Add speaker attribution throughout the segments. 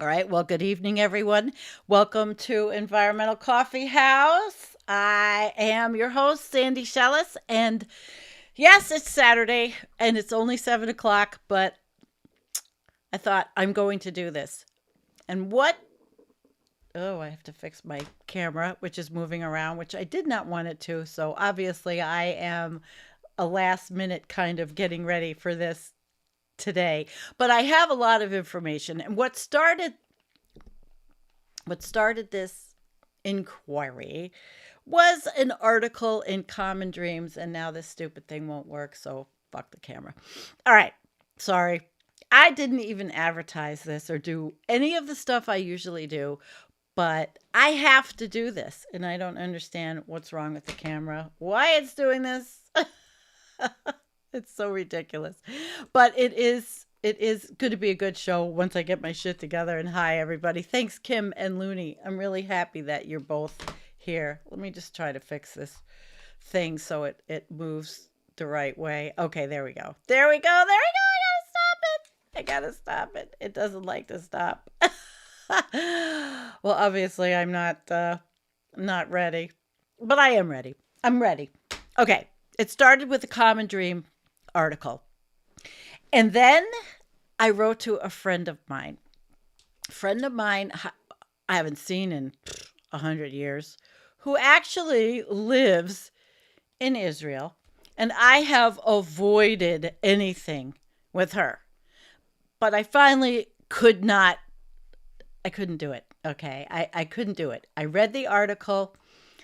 Speaker 1: All right. Well, good evening, everyone. Welcome to Environmental Coffee House. I am your host, Sandy Shellis. And yes, it's Saturday and it's only 7 o'clock, but I thought I'm going to do this. And what? Oh, I have to fix my camera, which is moving around, which I did not want it to. So obviously, I am a last minute kind of getting ready for this today. But I have a lot of information. And what started this inquiry was an article in Common Dreams, and now this stupid thing won't work, so fuck the camera. All right, sorry. I didn't even advertise this or do any of the stuff I usually do, but I have to do this, and I don't understand what's wrong with the camera, why it's doing this. It's so ridiculous. But it is going to be a good show once I get my shit together. And hi everybody. Thanks Kim and Looney. I'm really happy that you're both here. Let me just try to fix this thing so it moves the right way. Okay, there we go. There we go. There we go. I gotta stop it. It doesn't like to stop. Well, obviously I'm not ready. But I am ready. I'm ready. Okay. It started with a Common Dream article. And then I wrote to a friend of mine. A friend of mine I haven't seen in 100 years, who actually lives in Israel. And I have avoided anything with her. But I finally I couldn't do it. Okay. I couldn't do it. I read the article.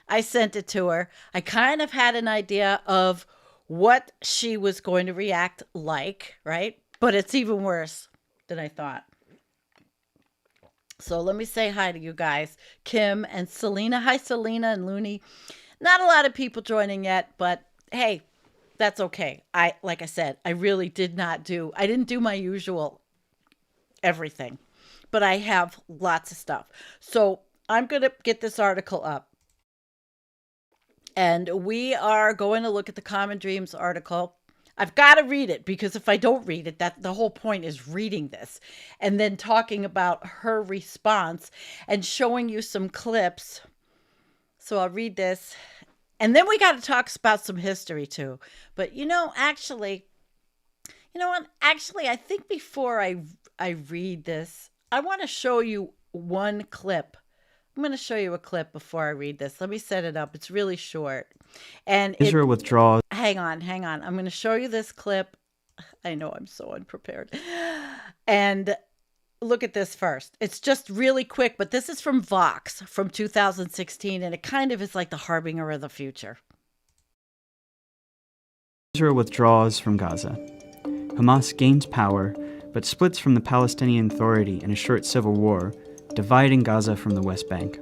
Speaker 1: I sent it to her. I kind of had an idea of what she was going to react like, right? But it's even worse than I thought. So let me say hi to you guys, Kim and Selena. Hi, Selena and Looney. Not a lot of people joining yet, but hey, that's okay. Like I said, I didn't do my usual everything, but I have lots of stuff. So I'm going to get this article up. And we are going to look at the Common Dreams article. I've got to read it because if I don't read it, that the whole point is reading this and then talking about her response and showing you some clips. So I'll read this. And then we got to talk about some history too. But you know what? Actually, I think before I read this, I want to show you one clip. I'm going to show you a clip before I read this. Let me set it up. It's really short. And
Speaker 2: Israel withdraws.
Speaker 1: hang on, hang on. I'm going to show you this clip. I know I'm so unprepared. And look at this first. It's just really quick, but this is from Vox from 2016, and it kind of is like the harbinger of the future.
Speaker 2: Israel withdraws from Gaza. Hamas gains power, but splits from the Palestinian Authority in a short civil war, dividing Gaza from the West Bank.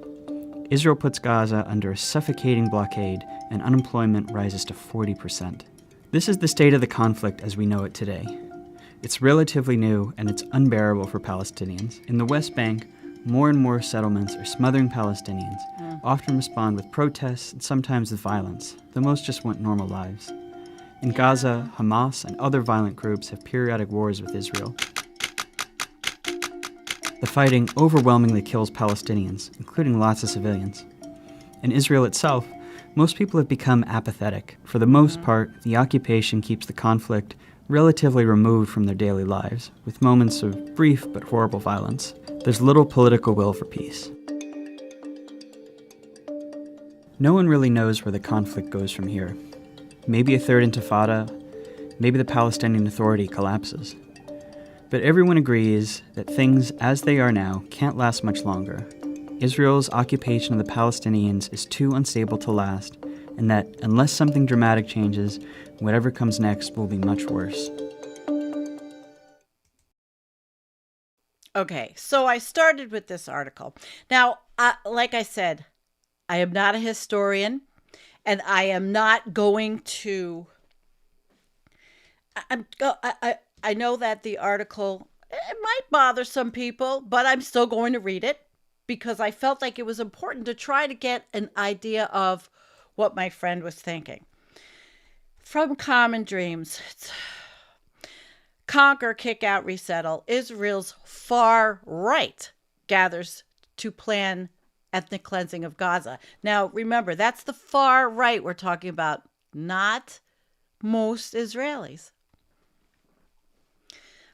Speaker 2: Israel puts Gaza under a suffocating blockade, and unemployment rises to 40%. This is the state of the conflict as we know it today. It's relatively new, and it's unbearable for Palestinians. In the West Bank, more and more settlements are smothering Palestinians, often respond with protests and sometimes with violence, though most just want normal lives. In Gaza, Hamas and other violent groups have periodic wars with Israel. The fighting overwhelmingly kills Palestinians, including lots of civilians. In Israel itself, most people have become apathetic. For the most part, the occupation keeps the conflict relatively removed from their daily lives, with moments of brief but horrible violence. There's little political will for peace. No one really knows where the conflict goes from here. Maybe a third intifada, maybe the Palestinian Authority collapses. But everyone agrees that things as they are now can't last much longer. Israel's occupation of the Palestinians is too unstable to last, and that unless something dramatic changes, whatever comes next will be much worse.
Speaker 1: Okay, so I started with this article. Now, like I said, I am not a historian, and I am not going to. I know that the article it might bother some people, but I'm still going to read it because I felt like it was important to try to get an idea of what my friend was thinking. From Common Dreams, it's conquer, kick out, resettle. Israel's far right gathers to plan ethnic cleansing of Gaza. Now, remember, that's the far right we're talking about, not most Israelis.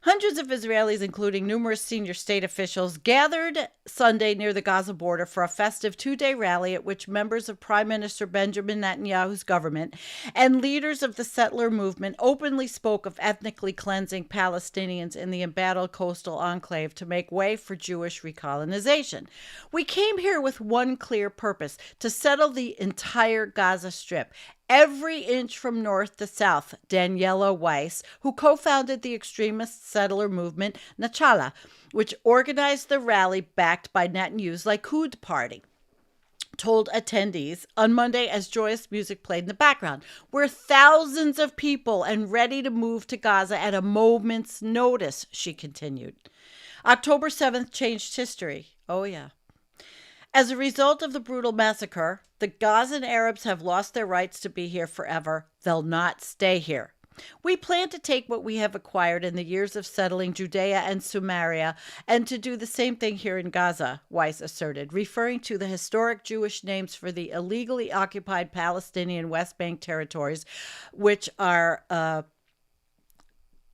Speaker 1: Hundreds of Israelis, including numerous senior state officials, gathered Sunday near the Gaza border for a festive two-day rally at which members of Prime Minister Benjamin Netanyahu's government and leaders of the settler movement openly spoke of ethnically cleansing Palestinians in the embattled coastal enclave to make way for Jewish recolonization. We came here with one clear purpose: to settle the entire Gaza Strip, every inch from north to south, Daniela Weiss, who co-founded the extremist settler movement Nachala, which organized the rally backed by Netanyahu's Likud party, told attendees on Monday as joyous music played in the background. We're thousands of people and ready to move to Gaza at a moment's notice, she continued. October 7th changed history. Oh, yeah. As a result of the brutal massacre, the Gazan Arabs have lost their rights to be here forever. They'll not stay here. We plan to take what we have acquired in the years of settling Judea and Samaria and to do the same thing here in Gaza, Weiss asserted, referring to the historic Jewish names for the illegally occupied Palestinian West Bank territories, which are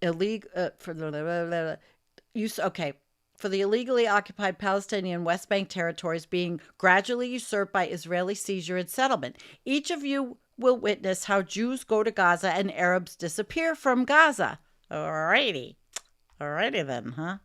Speaker 1: illegal for the illegally occupied Palestinian West Bank territories being gradually usurped by Israeli seizure and settlement. Each of you will witness how Jews go to Gaza and Arabs disappear from Gaza. Alrighty then, huh?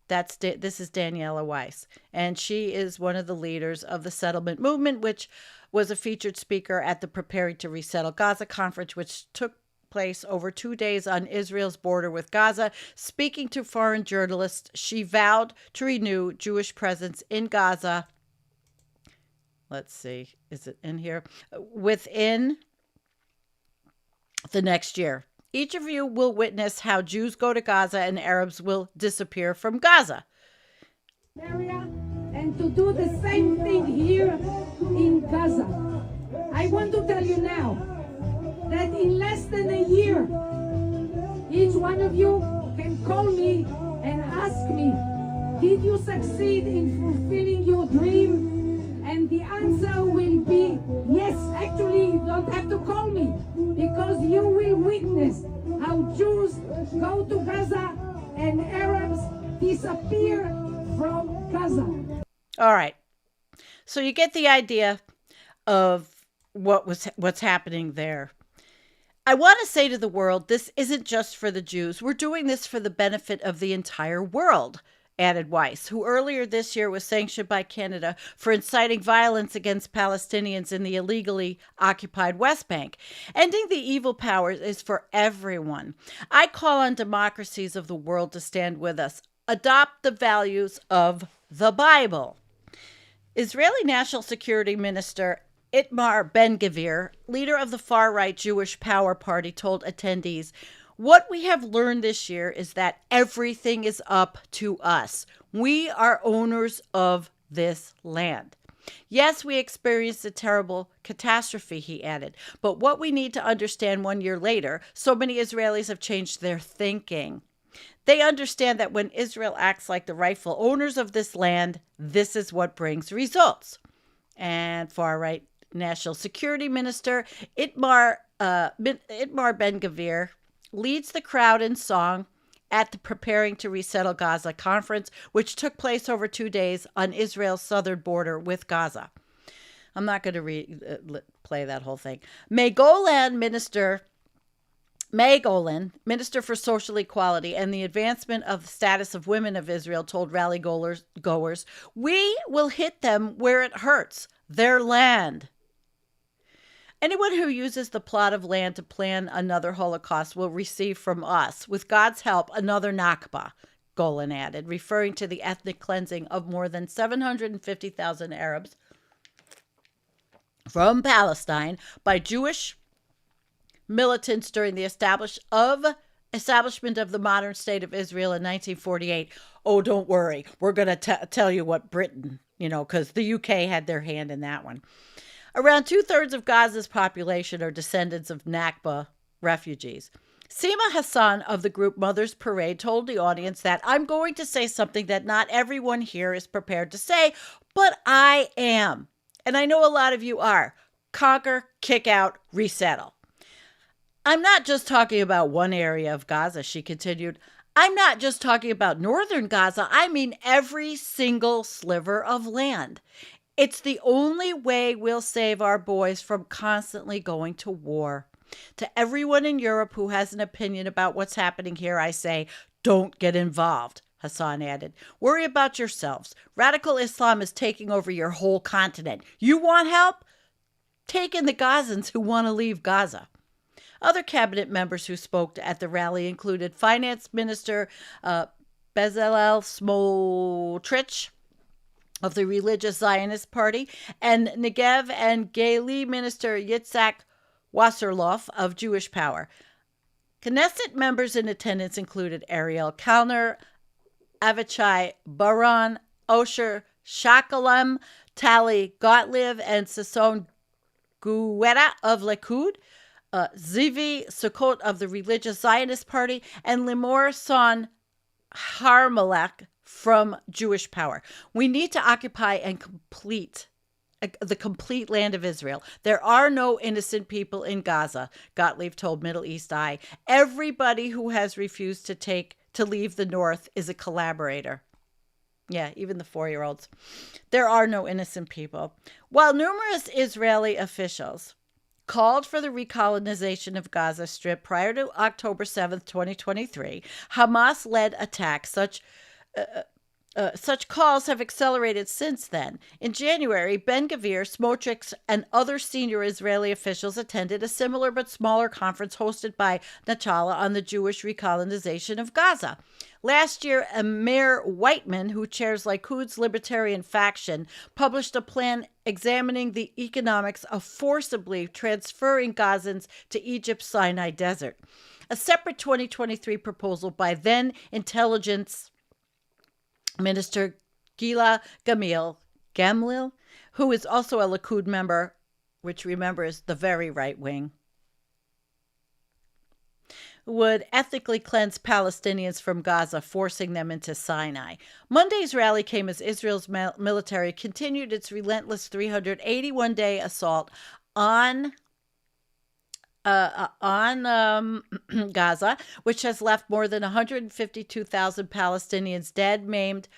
Speaker 1: This is Daniela Weiss, and she is one of the leaders of the settlement movement, which was a featured speaker at the Preparing to Resettle Gaza conference, which took place over 2 days on Israel's border with Gaza. Speaking to foreign journalists, she vowed to renew Jewish presence in Gaza. Let's see, is it in here? Within the next year. Each of you will witness how Jews go to Gaza and Arabs will disappear from Gaza.
Speaker 3: And to do the same thing here in Gaza. I want to tell you now that in less than a year, each one of you can call me and ask me, did you succeed in fulfilling your dream? And the answer will be, yes. Actually, you don't have to call me, because you will witness how Jews go to Gaza and Arabs disappear from Gaza.
Speaker 1: All right. So you get the idea of what's happening there. I want to say to the world, this isn't just for the Jews. We're doing this for the benefit of the entire world, added Weiss, who earlier this year was sanctioned by Canada for inciting violence against Palestinians in the illegally occupied West Bank. Ending the evil powers is for everyone. I call on democracies of the world to stand with us. Adopt the values of the Bible. Israeli National Security Minister Itamar Ben-Gvir, leader of the far-right Jewish Power Party, told attendees, "What we have learned this year is that everything is up to us. We are owners of this land. Yes, we experienced a terrible catastrophe," he added, "but what we need to understand 1 year later, so many Israelis have changed their thinking. They understand that when Israel acts like the rightful owners of this land, this is what brings results." And far-right National Security Minister Itamar Ben-Gvir leads the crowd in song at the Preparing to Resettle Gaza conference, which took place over 2 days on Israel's southern border with Gaza. I'm not going to play that whole thing. May Golan, Minister for Social Equality and the Advancement of the Status of Women of Israel, told rally goers, "We will hit them where it hurts, their land. Anyone who uses the plot of land to plan another Holocaust will receive from us, with God's help, another Nakba," Golan added, referring to the ethnic cleansing of more than 750,000 Arabs from Palestine by Jewish militants during the establishment of the modern state of Israel in 1948. Oh, don't worry. We're going to tell you what Britain, because the UK had their hand in that one. Around 2/3 of Gaza's population are descendants of Nakba refugees. Seema Hassan of the group Mother's Parade told the audience that I'm going to say something that not everyone here is prepared to say, but I am. And I know a lot of you are. Conquer, kick out, resettle. I'm not just talking about one area of Gaza, she continued. I'm not just talking about northern Gaza. I mean every single sliver of land. It's the only way we'll save our boys from constantly going to war. To everyone in Europe who has an opinion about what's happening here, I say, don't get involved, Hassan added. Worry about yourselves. Radical Islam is taking over your whole continent. You want help? Take in the Gazans who want to leave Gaza. Other cabinet members who spoke at the rally included Finance Minister Bezalel Smotrich of the Religious Zionist Party and Negev and Galilee Minister Yitzhak Wasserloff of Jewish Power. Knesset members in attendance included Ariel Kalner, Avichai Baron, Osher Shakalem, Tali Gottlieb, and Sasson Guetta of Likud, Zivi Sukkot of the Religious Zionist Party, and Limor Son Harmelech from Jewish Power. We need to occupy and complete the complete land of Israel. There are no innocent people in Gaza, Gottlieb told Middle East Eye. Everybody who has refused to leave the north is a collaborator. Yeah, even the 4-year-olds. There are no innocent people. While numerous Israeli officials called for the recolonization of Gaza Strip prior to October 7th, 2023, Hamas-led attacks such calls have accelerated since then. In January, Ben-Gvir, Smotrich, and other senior Israeli officials attended a similar but smaller conference hosted by Nachtali on the Jewish recolonization of Gaza. Last year, Amir Whiteman, who chairs Likud's libertarian faction, published a plan examining the economics of forcibly transferring Gazans to Egypt's Sinai Desert. A separate 2023 proposal by then Intelligence Minister Gila Gamliel, who is also a Likud member, which remember is the very right wing, would ethnically cleanse Palestinians from Gaza, forcing them into Sinai. Monday's rally came as Israel's military continued its relentless 381-day assault on Gaza, which has left more than 152,000 Palestinians dead, maimed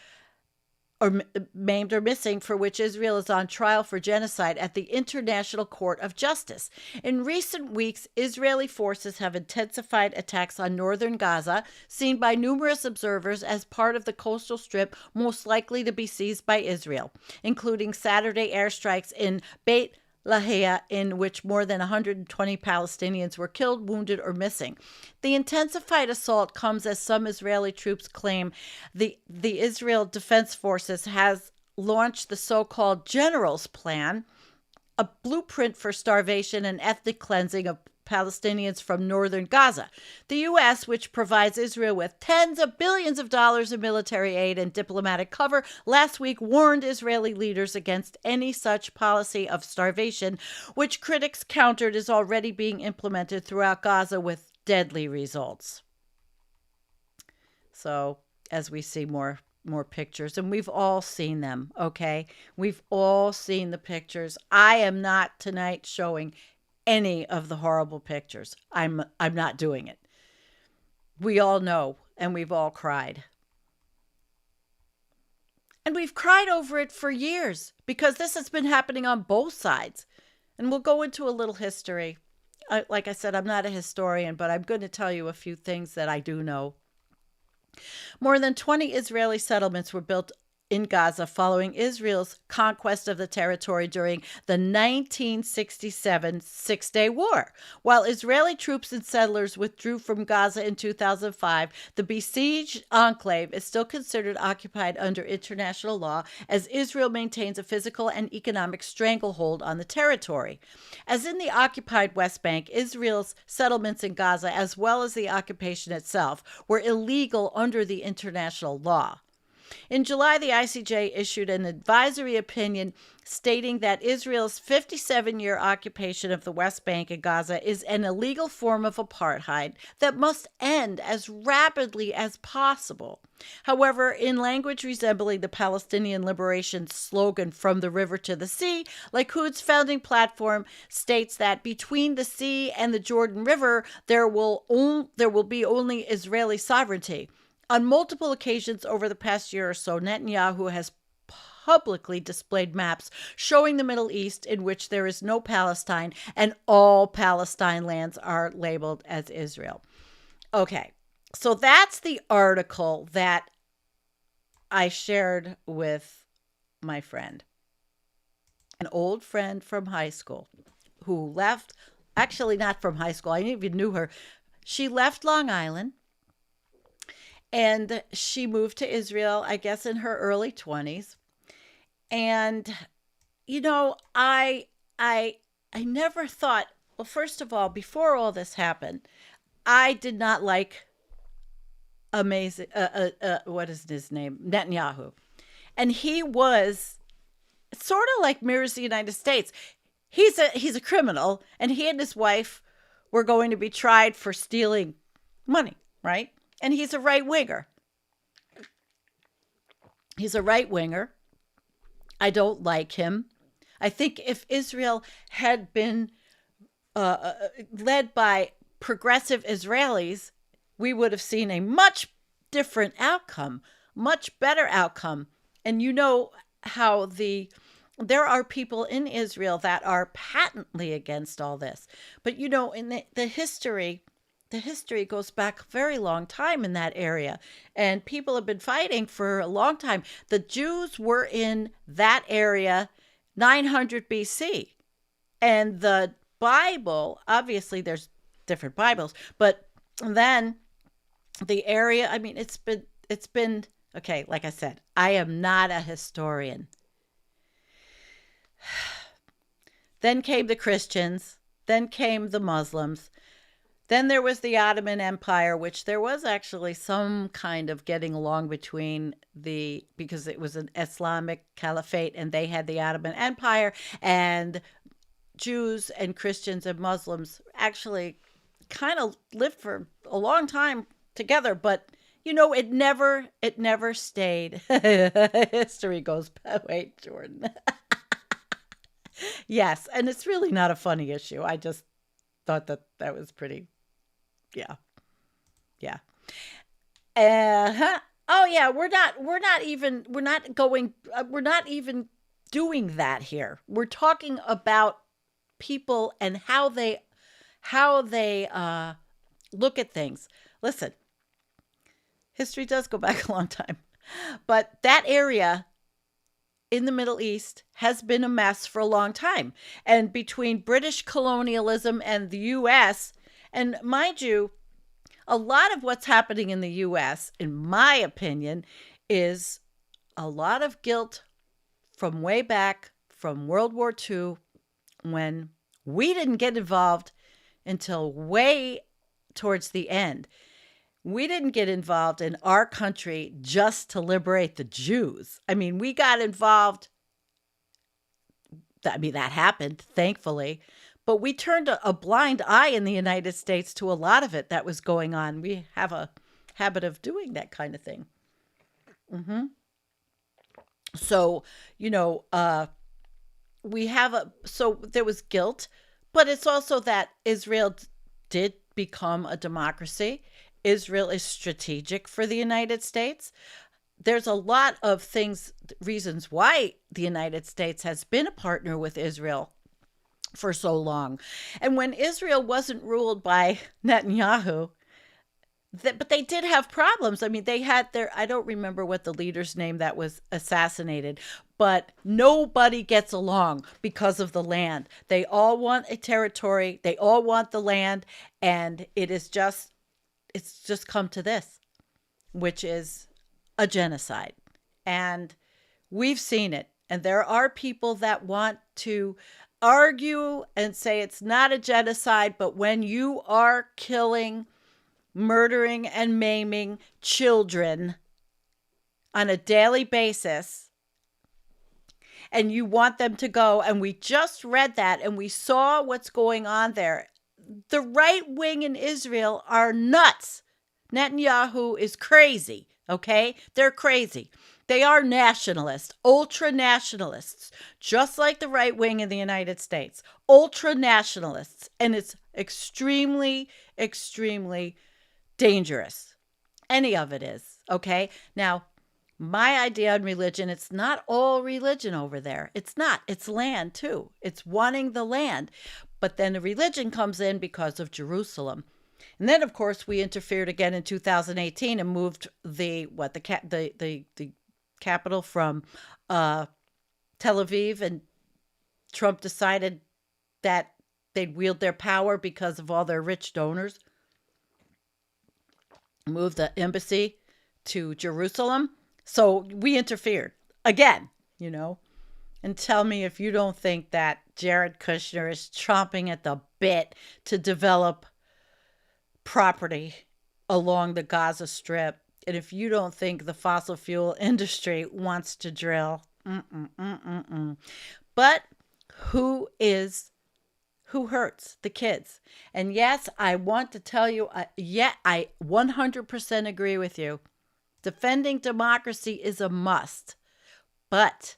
Speaker 1: or missing, for which Israel is on trial for genocide at the International Court of Justice. In recent weeks, Israeli forces have intensified attacks on northern Gaza, seen by numerous observers as part of the coastal strip most likely to be seized by Israel, including Saturday airstrikes in Beit Lahia, in which more than 120 Palestinians were killed, wounded, or missing. The intensified assault comes as some Israeli troops claim the Israel Defense Forces has launched the so-called General's Plan, a blueprint for starvation and ethnic cleansing of Palestinians from northern Gaza. The U.S., which provides Israel with tens of billions of dollars in military aid and diplomatic cover, last week warned Israeli leaders against any such policy of starvation, which critics countered is already being implemented throughout Gaza with deadly results. So, as we see more pictures, and we've all seen them, okay? We've all seen the pictures. I am not tonight showing any of the horrible pictures. I'm not doing it. We all know, and we've all cried. And we've cried over it for years because this has been happening on both sides. And we'll go into a little history. Like I said, I'm not a historian, but I'm going to tell you a few things that I do know. More than 20 Israeli settlements were built in Gaza following Israel's conquest of the territory during the 1967 Six-Day War. While Israeli troops and settlers withdrew from Gaza in 2005, the besieged enclave is still considered occupied under international law as Israel maintains a physical and economic stranglehold on the territory. As in the occupied West Bank, Israel's settlements in Gaza, as well as the occupation itself, were illegal under the international law. In July, the ICJ issued an advisory opinion stating that Israel's 57-year occupation of the West Bank and Gaza is an illegal form of apartheid that must end as rapidly as possible. However, in language resembling the Palestinian liberation slogan "From the river to the sea," Likud's founding platform states that between the sea and the Jordan River, there will be only Israeli sovereignty. On multiple occasions over the past year or so, Netanyahu has publicly displayed maps showing the Middle East in which there is no Palestine and all Palestine lands are labeled as Israel. Okay, so that's the article that I shared with my friend, an old friend from high school who left, actually not from high school, I didn't even knew her. She left Long Island. And she moved to Israel, I guess, in her early 20s. And, I never thought, well, first of all, before all this happened, I did not like what is his name? Netanyahu. And he was sort of like mirrors the United States. He's a criminal, and he and his wife were going to be tried for stealing money, right? And he's a right-winger. I don't like him. I think if Israel had been led by progressive Israelis, we would have seen a much different outcome, much better outcome. And you know how there are people in Israel that are patently against all this. But, in the history goes back a very long time in that area, and people have been fighting for a long time. The Jews were in that area 900 BC, and the Bible, obviously there's different Bibles, but then the area, I mean, it's been okay, like I said, I am not a historian. Then came the Christians, then came the Muslims. Then there was the Ottoman Empire, which there was actually some kind of getting along between because it was an Islamic caliphate and they had the Ottoman Empire, and Jews and Christians and Muslims actually kind of lived for a long time together, but it never stayed. History goes, wait, Jordan. Yes, and it's really not a funny issue. I just thought that was pretty. Yeah. Oh yeah, we're not even doing that here. We're talking about people and how they look at things. Listen, history does go back a long time, but that area in the Middle East has been a mess for a long time. And between British colonialism and the U.S., and mind you, a lot of what's happening in the U.S., in my opinion, is a lot of guilt from way back from World War II, when we didn't get involved until way towards the end. We didn't get involved in our country just to liberate the Jews. I mean, we got involved. That happened, thankfully. But we turned a blind eye in the United States to a lot of it that was going on. We have a habit of doing that kind of thing. So, so there was guilt, but it's also that Israel did become a democracy. Israel is strategic for the United States. There's a lot of reasons why the United States has been a partner with Israel for so long. And when Israel wasn't ruled by Netanyahu, but they did have problems. I mean, they had I don't remember what the leader's name that was assassinated, but nobody gets along because of the land. They all want a territory. They all want the land. And it's just come to this, which is a genocide. And we've seen it. And there are people that want to argue and say it's not a genocide, but when you are killing, murdering, and maiming children, on a daily basis, and you want them to go, and we just read that and we saw what's going on there. The right wing in Israel are nuts. Netanyahu is crazy, okay? They're crazy. They are nationalists, ultra nationalists, just like the right wing in the United States. Ultra nationalists. And it's extremely, extremely dangerous. Any of it is, okay? Now, my idea on religion, it's not all religion over there. It's not. It's land too. It's wanting the land. But then the religion comes in because of Jerusalem. And then, of course, we interfered again in 2018 and moved the capital from Tel Aviv, and Trump decided that they'd wield their power because of all their rich donors. Moved the embassy to Jerusalem. So we interfered again, and tell me if you don't think that Jared Kushner is chomping at the bit to develop property along the Gaza Strip. And if you don't think the fossil fuel industry wants to drill, But who hurts? The kids. And yes, I want to tell you, I 100% agree with you. Defending democracy is a must. But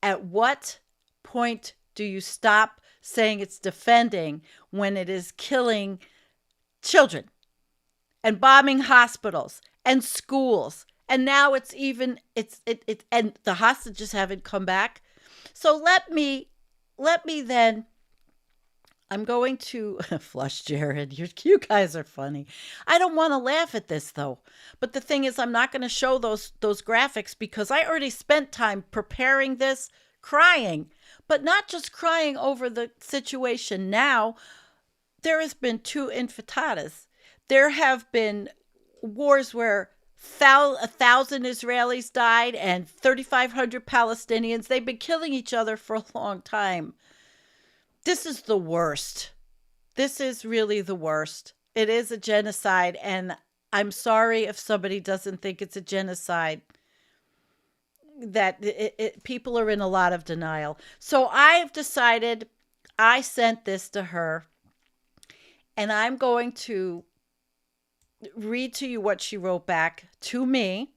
Speaker 1: at what point do you stop saying it's defending when it is killing children and bombing hospitals and schools? And now and the hostages haven't come back. So let me then, I'm going to flush Jared. You guys are funny. I don't want to laugh at this though. But the thing is, I'm not going to show those graphics because I already spent time preparing this, crying, but not just crying over the situation now. There has been 2 intifada's. There have been wars where 1,000 Israelis died and 3,500 Palestinians. They've been killing each other for a long time. This is the worst. This is really the worst. It is a genocide, and I'm sorry if somebody doesn't think it's a genocide. That people are in a lot of denial. So I've decided, I sent this to her, and I'm going to read to you what she wrote back to me.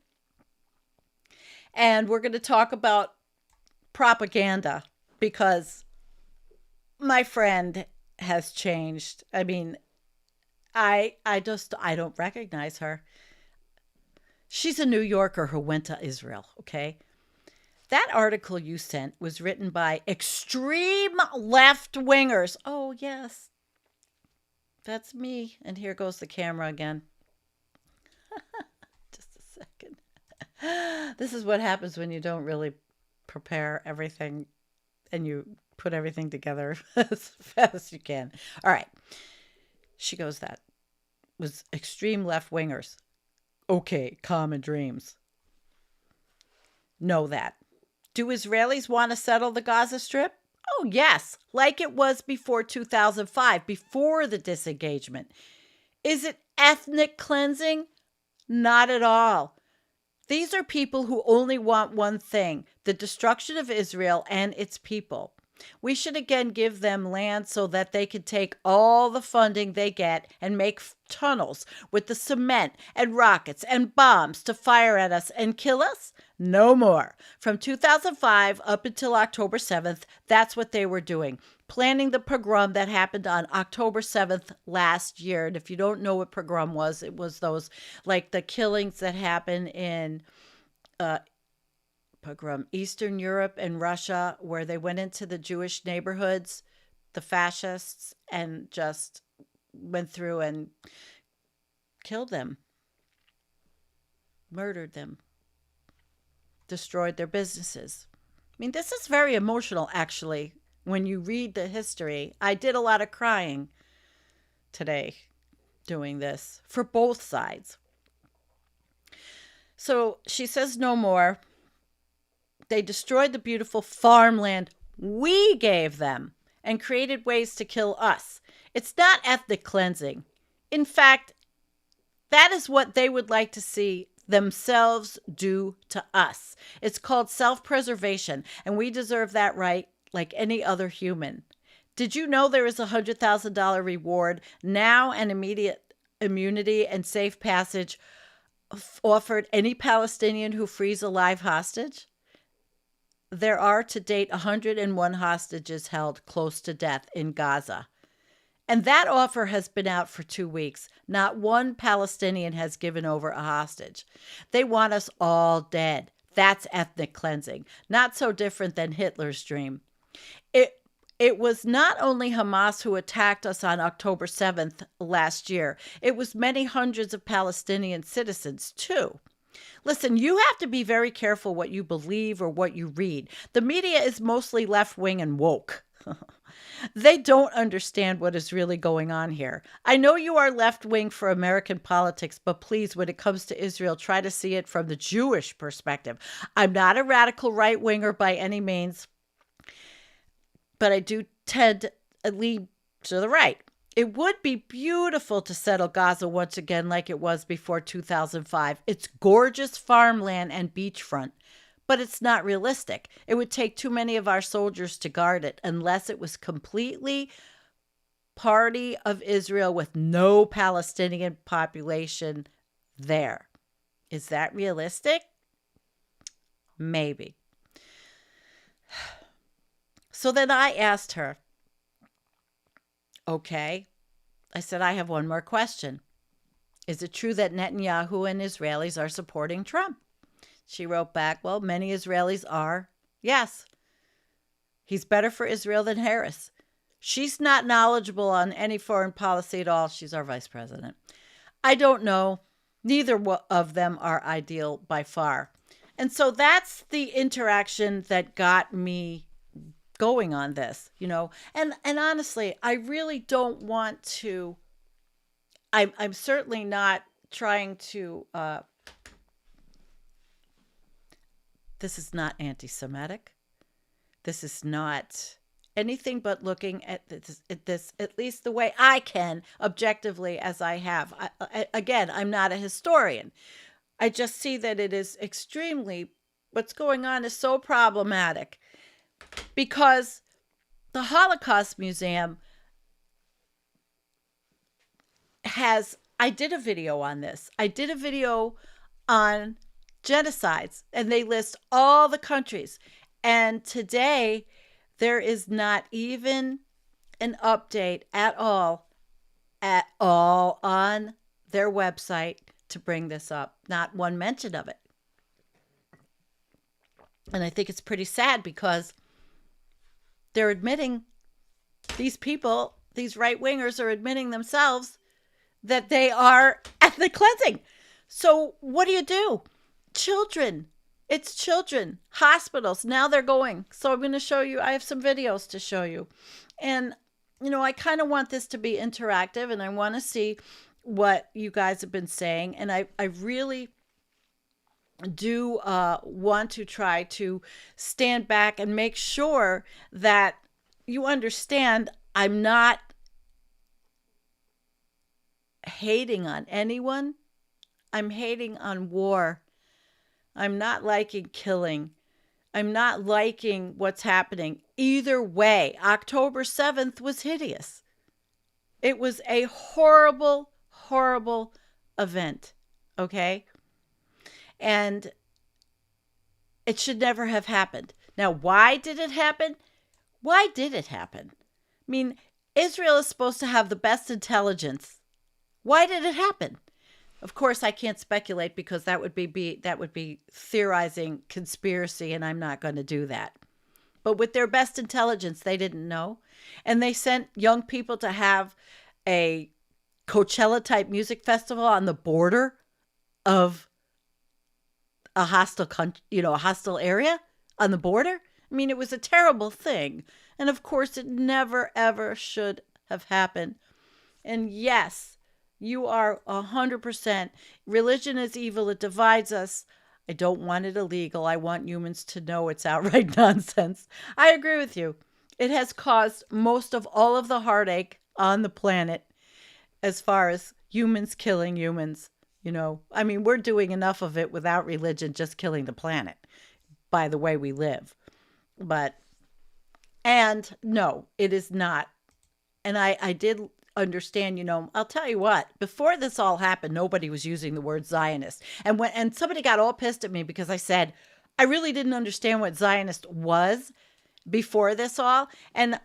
Speaker 1: And we're going to talk about propaganda because my friend has changed. I mean, I don't recognize her. She's a New Yorker who went to Israel, okay? That article you sent was written by extreme left-wingers. Oh, yes. That's me. And here goes the camera again. Just a second. This is what happens when you don't really prepare everything and you put everything together as fast as you can. All right. She goes, that was extreme left-wingers. Okay, common dreams. Know that. Do Israelis want to settle the Gaza Strip? Oh, yes, like it was before 2005, before the disengagement. Is it ethnic cleansing? Not at all. These are people who only want one thing, the destruction of Israel and its people. We should again give them land so that they can take all the funding they get and make tunnels with the cement and rockets and bombs to fire at us and kill us? No more. From 2005 up until October 7th, that's what they were doing. Planning the pogrom that happened on October 7th last year. And if you don't know what pogrom was, it was those, like the killings that happened in Eastern Europe and Russia, where they went into the Jewish neighborhoods, the fascists, and just went through and killed them, murdered them, destroyed their businesses. I mean, this is very emotional, actually, when you read the history. I did a lot of crying today doing this for both sides. So she says no more. They destroyed the beautiful farmland we gave them and created ways to kill us. It's not ethnic cleansing. In fact, that is what they would like to see themselves do to us. It's called self-preservation, and we deserve that right like any other human. Did you know there is a $100,000 reward now and immediate immunity and safe passage offered any Palestinian who frees a live hostage? There are to date 101 hostages held close to death in Gaza. And that offer has been out for 2 weeks. Not one Palestinian has given over a hostage. They want us all dead. That's ethnic cleansing. Not so different than Hitler's dream. It was not only Hamas who attacked us on October 7th last year. It was many hundreds of Palestinian citizens, too. Listen, you have to be very careful what you believe or what you read. The media is mostly left-wing and woke. They don't understand what is really going on here. I know you are left-wing for American politics, but please, when it comes to Israel, try to see it from the Jewish perspective. I'm not a radical right-winger by any means, but I do tend to lean to the right. It would be beautiful to settle Gaza once again like it was before 2005. It's gorgeous farmland and beachfront. But it's not realistic. It would take too many of our soldiers to guard it unless it was completely party of Israel with no Palestinian population there. Is that realistic? Maybe. So then I asked her, okay, I said, I have one more question. Is it true that Netanyahu and Israelis are supporting Trump? She wrote back, well, many Israelis are. Yes. He's better for Israel than Harris. She's not knowledgeable on any foreign policy at all. She's our vice president. I don't know. Neither of them are ideal by far. And so that's the interaction that got me going on this, you know. And honestly, I really don't want to, I'm certainly not trying to, this is not anti-Semitic. This is not anything but looking at this, at least the way I can, objectively, as I have. Again, I'm not a historian. I just see that it is extremely, what's going on is so problematic because the Holocaust Museum I did a video on this. I did a video on genocides, and they list all the countries. And today, there is not even an update at all on their website to bring this up. Not one mention of it. And I think it's pretty sad because they're admitting, these people, these right-wingers are admitting themselves that they are ethnic cleansing. So what do? Children. It's children. Hospitals. Now they're going. So I'm going to show you. I have some videos to show you. And, you know, I kind of want this to be interactive, and I want to see what you guys have been saying. And I really do want to try to stand back and make sure that you understand I'm not hating on anyone. I'm hating on war. I'm not liking killing. I'm not liking what's happening. Either way, October 7th was hideous. It was a horrible, horrible event, okay? And it should never have happened. Now, why did it happen? Why did it happen? I mean, Israel is supposed to have the best intelligence. Why did it happen? Of course, I can't speculate because that would be theorizing conspiracy, and I'm not going to do that. But with their best intelligence, they didn't know. And they sent young people to have a Coachella-type music festival on the border of a hostile country, a hostile area on the border. I mean, it was a terrible thing. And of course, it never, ever should have happened. And yes, you are 100%. Religion is evil. It divides us. I don't want it illegal. I want humans to know it's outright nonsense. I agree with you. It has caused most of all of the heartache on the planet as far as humans killing humans. I mean, we're doing enough of it without religion, just killing the planet by the way we live. But, and no, it is not. And I did understand, I'll tell you what, before this all happened, nobody was using the word Zionist. And somebody got all pissed at me because I said, I really didn't understand what Zionist was before this all. And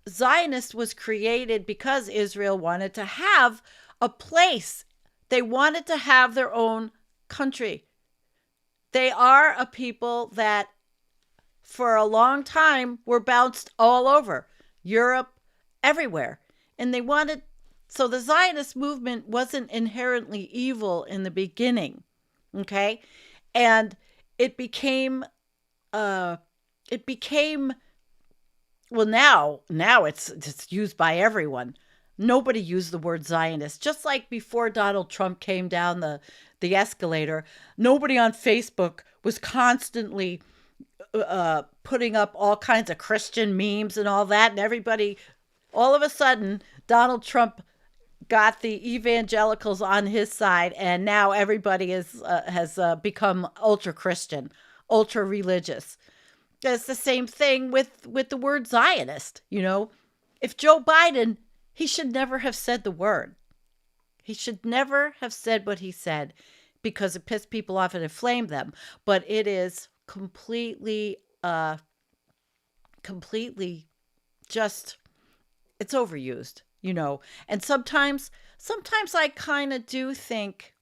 Speaker 1: Zionist was created because Israel wanted to have a place. They wanted to have their own country. They are a people that for a long time were bounced all over Europe, everywhere. And they wanted, so the Zionist movement wasn't inherently evil in the beginning. Okay. And it became, uh, it became, well, now it's used by everyone. Nobody used the word Zionist. Just like before Donald Trump came down the escalator, nobody on Facebook was constantly putting up all kinds of Christian memes and all that. And everybody, all of a sudden, Donald Trump got the evangelicals on his side, and now everybody has become ultra Christian, ultra religious. It's the same thing with the word Zionist. If Joe Biden, he should never have said the word. He should never have said what he said because it pissed people off and inflamed them. But it is completely just, it's overused, And sometimes I kind of do think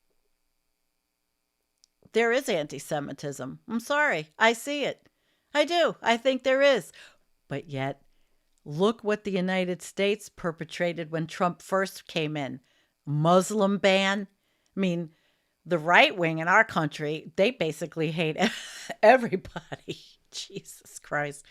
Speaker 1: there is anti-Semitism. I'm sorry. I see it. I do. I think there is. But yet, look what the United States perpetrated when Trump first came in. Muslim ban. I mean, the right wing in our country, they basically hate everybody. Jesus Christ.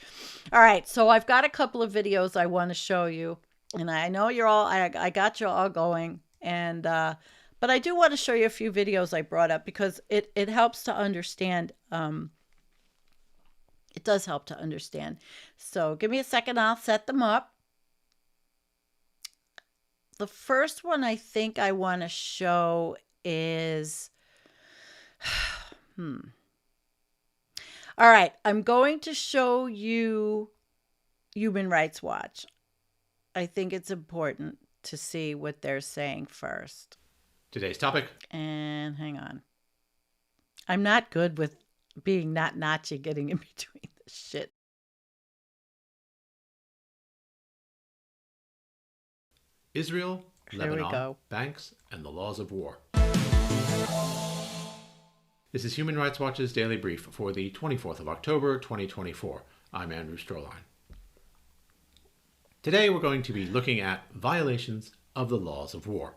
Speaker 1: All right. So I've got a couple of videos I want to show you. And I know you're all, I got you all going. And, but I do want to show you a few videos I brought up because it helps to understand. It does help to understand. So give me a second. I'll set them up. The first one I think I want to show is, All right. I'm going to show you Human Rights Watch. I think it's important to see what they're saying first.
Speaker 4: Today's topic.
Speaker 1: And hang on. I'm not good with being not Nazi, getting in between this shit.
Speaker 4: Israel,
Speaker 1: There we
Speaker 4: Lebanon,
Speaker 1: go.
Speaker 4: banks, and the laws of war. This is Human Rights Watch's daily brief for the 24th of October, 2024. I'm Andrew Stroline. Today we're going to be looking at violations of the laws of war.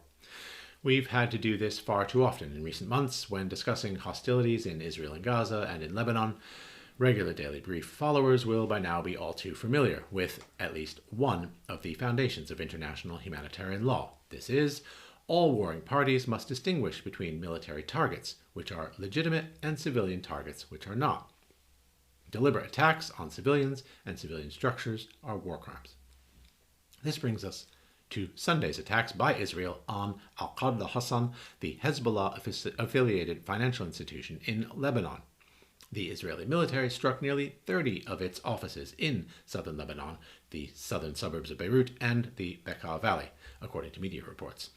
Speaker 4: We've had to do this far too often in recent months when discussing hostilities in Israel and Gaza and in Lebanon. Regular Daily Brief followers will by now be all too familiar with at least one of the foundations of international humanitarian law. This is, all warring parties must distinguish between military targets, which are legitimate, and civilian targets, which are not. Deliberate attacks on civilians and civilian structures are war crimes. This brings us to Sunday's attacks by Israel on Al-Qadr al-Hassan, the Hezbollah-affiliated financial institution in Lebanon. The Israeli military struck nearly 30 of its offices in southern Lebanon, the southern suburbs of Beirut, and the Bekaa Valley, according to media reports.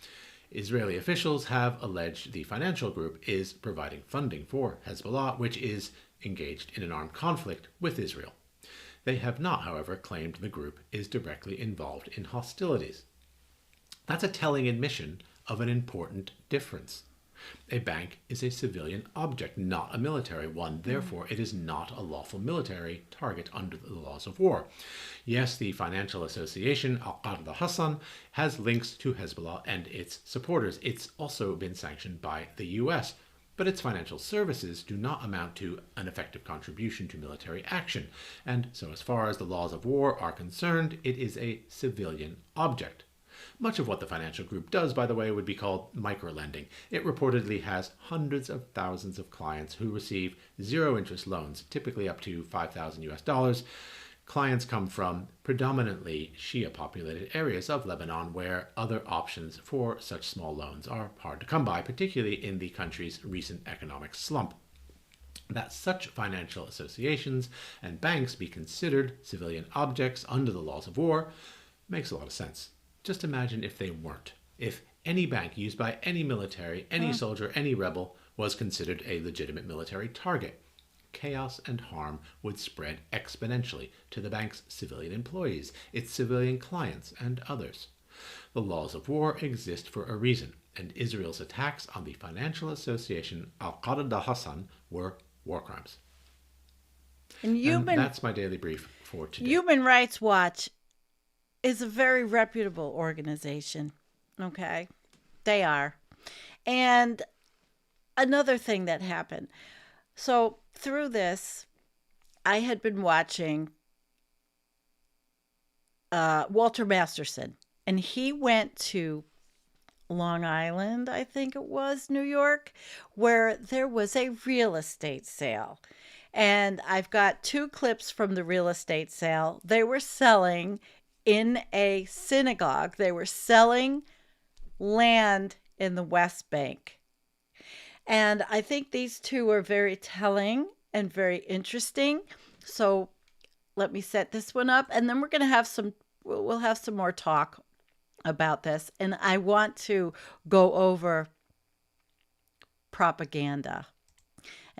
Speaker 4: Israeli officials have alleged the financial group is providing funding for Hezbollah, which is engaged in an armed conflict with Israel. They have not, however, claimed the group is directly involved in hostilities. That's a telling admission of an important difference. A bank is a civilian object, not a military one. Therefore, it is not a lawful military target under the laws of war. Yes, the financial association Al-Qadr al-Hassan has links to Hezbollah and its supporters. It's also been sanctioned by the U.S., but its financial services do not amount to an effective contribution to military action. And so as far as the laws of war are concerned, it is a civilian object. Much of what the financial group does, by the way, would be called microlending. It reportedly has hundreds of thousands of clients who receive zero-interest loans, typically up to $5,000 US, Clients come from predominantly Shia-populated areas of Lebanon where other options for such small loans are hard to come by, particularly in the country's recent economic slump. That such financial associations and banks be considered civilian objects under the laws of war makes a lot of sense. Just imagine if they weren't. If any bank used by any military, any soldier, any rebel was considered a legitimate military target. Chaos and harm would spread exponentially to the bank's civilian employees, its civilian clients, and others. The laws of war exist for a reason, and Israel's attacks on the financial association Al-Qadda Hassan were war crimes. And that's my daily brief for today.
Speaker 1: Human Rights Watch is a very reputable organization. Okay? They are. And another thing that happened. So through this, I had been watching Walter Masterson, and he went to Long Island, I think it was, New York, where there was a real estate sale. And I've got 2 clips from the real estate sale. They were selling in a synagogue. They were selling land in the West Bank. And I think these 2 are very telling and very interesting. So let me set this one up, and then we're going to we'll have some more talk about this. And I want to go over propaganda.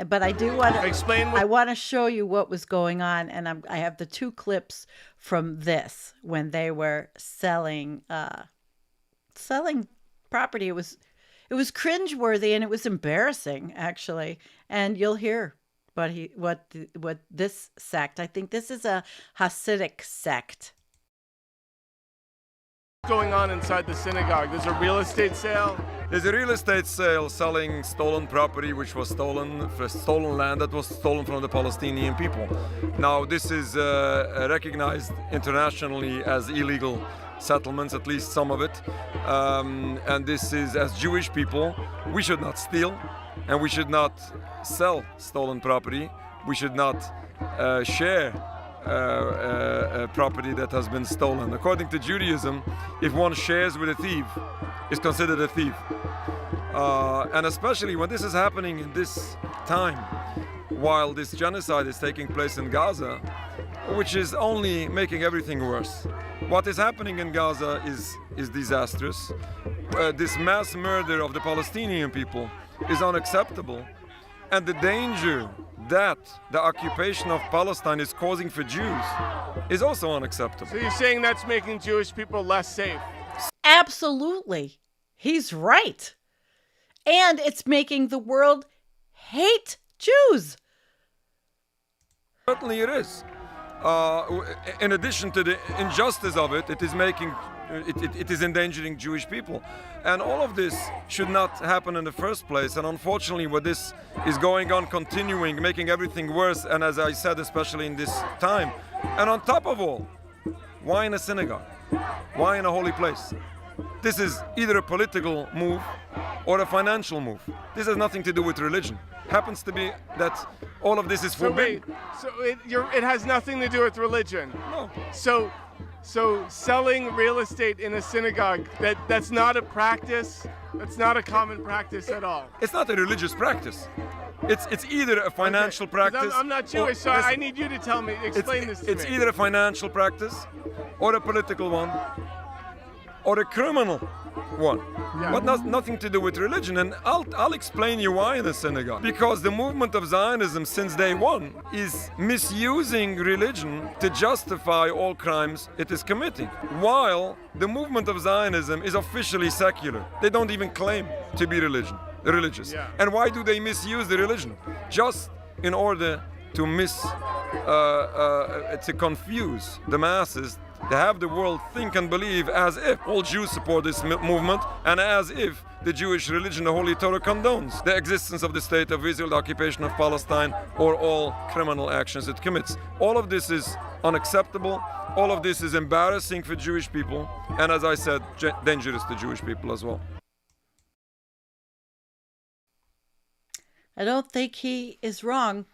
Speaker 1: But I do want to explain. I want to show you what was going on, and I have the 2 clips from this when they were selling property. It was cringeworthy and it was embarrassing, actually. And you'll hear what this sect. I think this is a Hasidic sect.
Speaker 5: Going on inside the synagogue? There's a real estate sale.
Speaker 6: There's a real estate sale selling stolen property, which was stolen land that was stolen from the Palestinian people. Now, this is recognized internationally as illegal settlements, at least some of it. And this is, as Jewish people, we should not steal, and we should not sell stolen property. We should not share property that has been stolen. According to Judaism, if one shares with a thief, is considered a thief. And especially when this is happening in this time, while this genocide is taking place in Gaza, which is only making everything worse. What is happening in Gaza is disastrous. This mass murder of the Palestinian people is unacceptable. And the danger that the occupation of Palestine is causing for Jews is also unacceptable.
Speaker 5: So you're saying that's making Jewish people less safe?
Speaker 1: Absolutely. He's right. And it's making the world hate Jews.
Speaker 6: Certainly it is. In addition to the injustice of it, it is endangering Jewish people. And all of this should not happen in the first place. And unfortunately, what this is going on, continuing, making everything worse, and as I said, especially in this time. And on top of all, why in a synagogue? Why in a holy place? This is either a political move or a financial move. This has nothing to do with religion. Happens to be that all of this is forbidden.
Speaker 5: So it has nothing to do with religion?
Speaker 6: No.
Speaker 5: So selling real estate in a synagogue, that's not a practice? That's not a common practice at all?
Speaker 6: It's not a religious practice. It's either a financial practice.
Speaker 5: I'm not Jewish, so I need you to explain this to me.
Speaker 6: It's either a financial practice or a political one or a criminal one. Yeah. But nothing to do with religion. And I'll explain you why in the synagogue. Because the movement of Zionism since day one is misusing religion to justify all crimes it is committing. While the movement of Zionism is officially secular. They don't even claim to be religious. Yeah. And why do they misuse the religion? Just in order to to confuse the masses, to have the world think and believe as if all Jews support this movement, and as if the Jewish religion, the Holy Torah, condones the existence of the State of Israel, the occupation of Palestine, or all criminal actions it commits. All of this is unacceptable. All of this is embarrassing for Jewish people, and as I said, dangerous to Jewish people as well.
Speaker 1: I don't think he is wrong.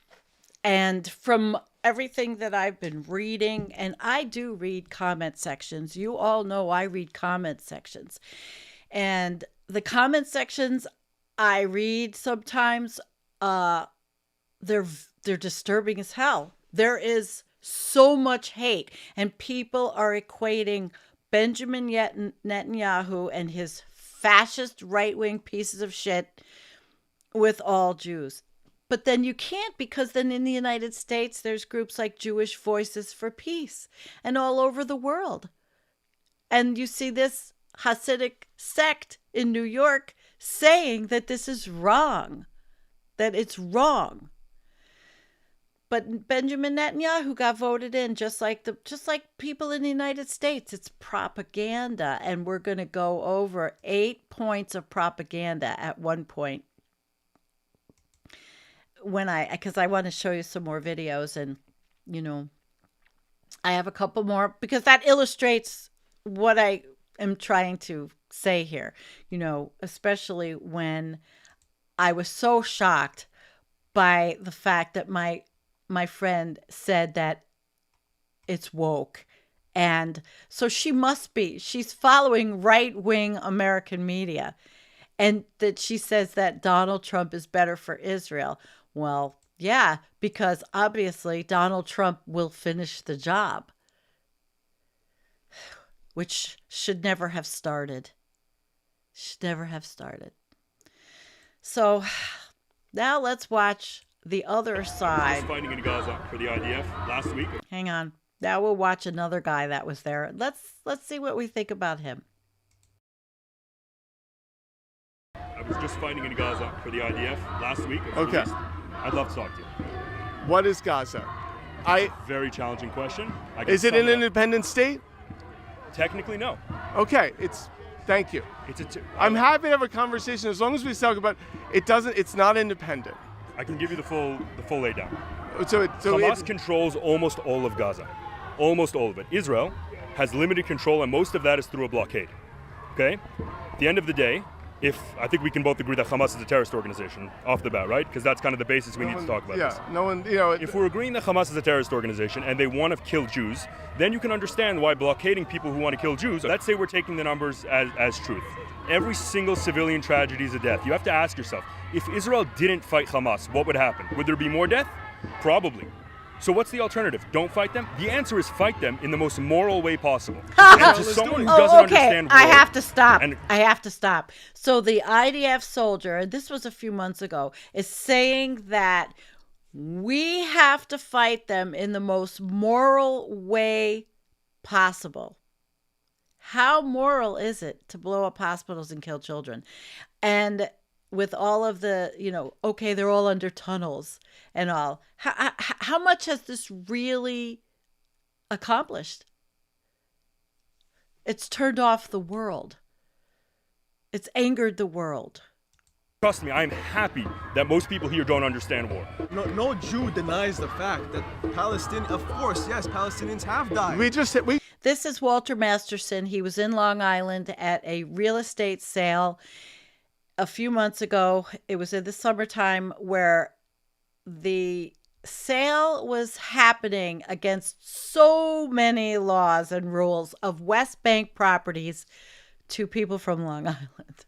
Speaker 1: And from everything that I've been reading, and I do read comment sections. You all know I read comment sections. And the comment sections I read sometimes, they're disturbing as hell. There is so much hate, and people are equating Benjamin Netanyahu and his fascist right-wing pieces of shit with all Jews. But then you can't, because then in the United States, there's groups like Jewish Voices for Peace and all over the world. And you see this Hasidic sect in New York saying that this is wrong, that it's wrong. But Benjamin Netanyahu got voted in just like people in the United States. It's propaganda, and we're going to go over 8 points of propaganda at one point. Because I want to show you some more videos, and I have a couple more because that illustrates what I am trying to say here. Especially when I was so shocked by the fact that my friend said that it's woke. And so she's following right-wing American media, and that she says that Donald Trump is better for Israel. Well, yeah, because obviously Donald Trump will finish the job, which should never have started. Should never have started. So now let's watch the other side.
Speaker 7: Fighting in Gaza for the IDF last week.
Speaker 1: Hang on. Now we'll watch another guy that was there. Let's see what we think about him.
Speaker 7: I was just fighting in Gaza for the IDF last week.
Speaker 5: Okay.
Speaker 7: I'd love to talk to you.
Speaker 5: What is Gaza?
Speaker 7: Very challenging question.
Speaker 5: Is it an independent state?
Speaker 7: Technically, no.
Speaker 5: Okay, thank you. I'm happy to have a conversation as long as we talk about it. It's not independent.
Speaker 7: I can give you the full laydown.
Speaker 5: So
Speaker 7: Hamas controls almost all of Gaza. Almost all of it. Israel has limited control, and most of that is through a blockade. Okay? At the end of the day, I think we can both agree that Hamas is a terrorist organization off the bat, right? Because that's kind of the basis we need to talk about this.
Speaker 5: No one,
Speaker 7: If we're agreeing that Hamas is a terrorist organization and they want to kill Jews, then you can understand why blockading people who want to kill Jews, let's say we're taking the numbers as truth. Every single civilian tragedy is a death. You have to ask yourself, if Israel didn't fight Hamas, what would happen? Would there be more death? Probably. So what's the alternative? Don't fight them? The answer is fight them in the most moral way possible. And to someone who doesn't understand war,
Speaker 1: I have to stop. I have to stop. So the IDF soldier, and this was a few months ago, is saying that we have to fight them in the most moral way possible. How moral is it to blow up hospitals and kill children? And with all of the, okay, they're all under tunnels and all. How much has this really accomplished? It's turned off the world. It's angered the world.
Speaker 7: Trust me, I'm happy that most people here don't understand war.
Speaker 8: No Jew denies the fact that Palestinians have died.
Speaker 1: This is Walter Masterson. He was in Long Island at a real estate sale a few months ago. It was in the summertime, where the sale was happening against so many laws and rules of West Bank properties to people from Long Island.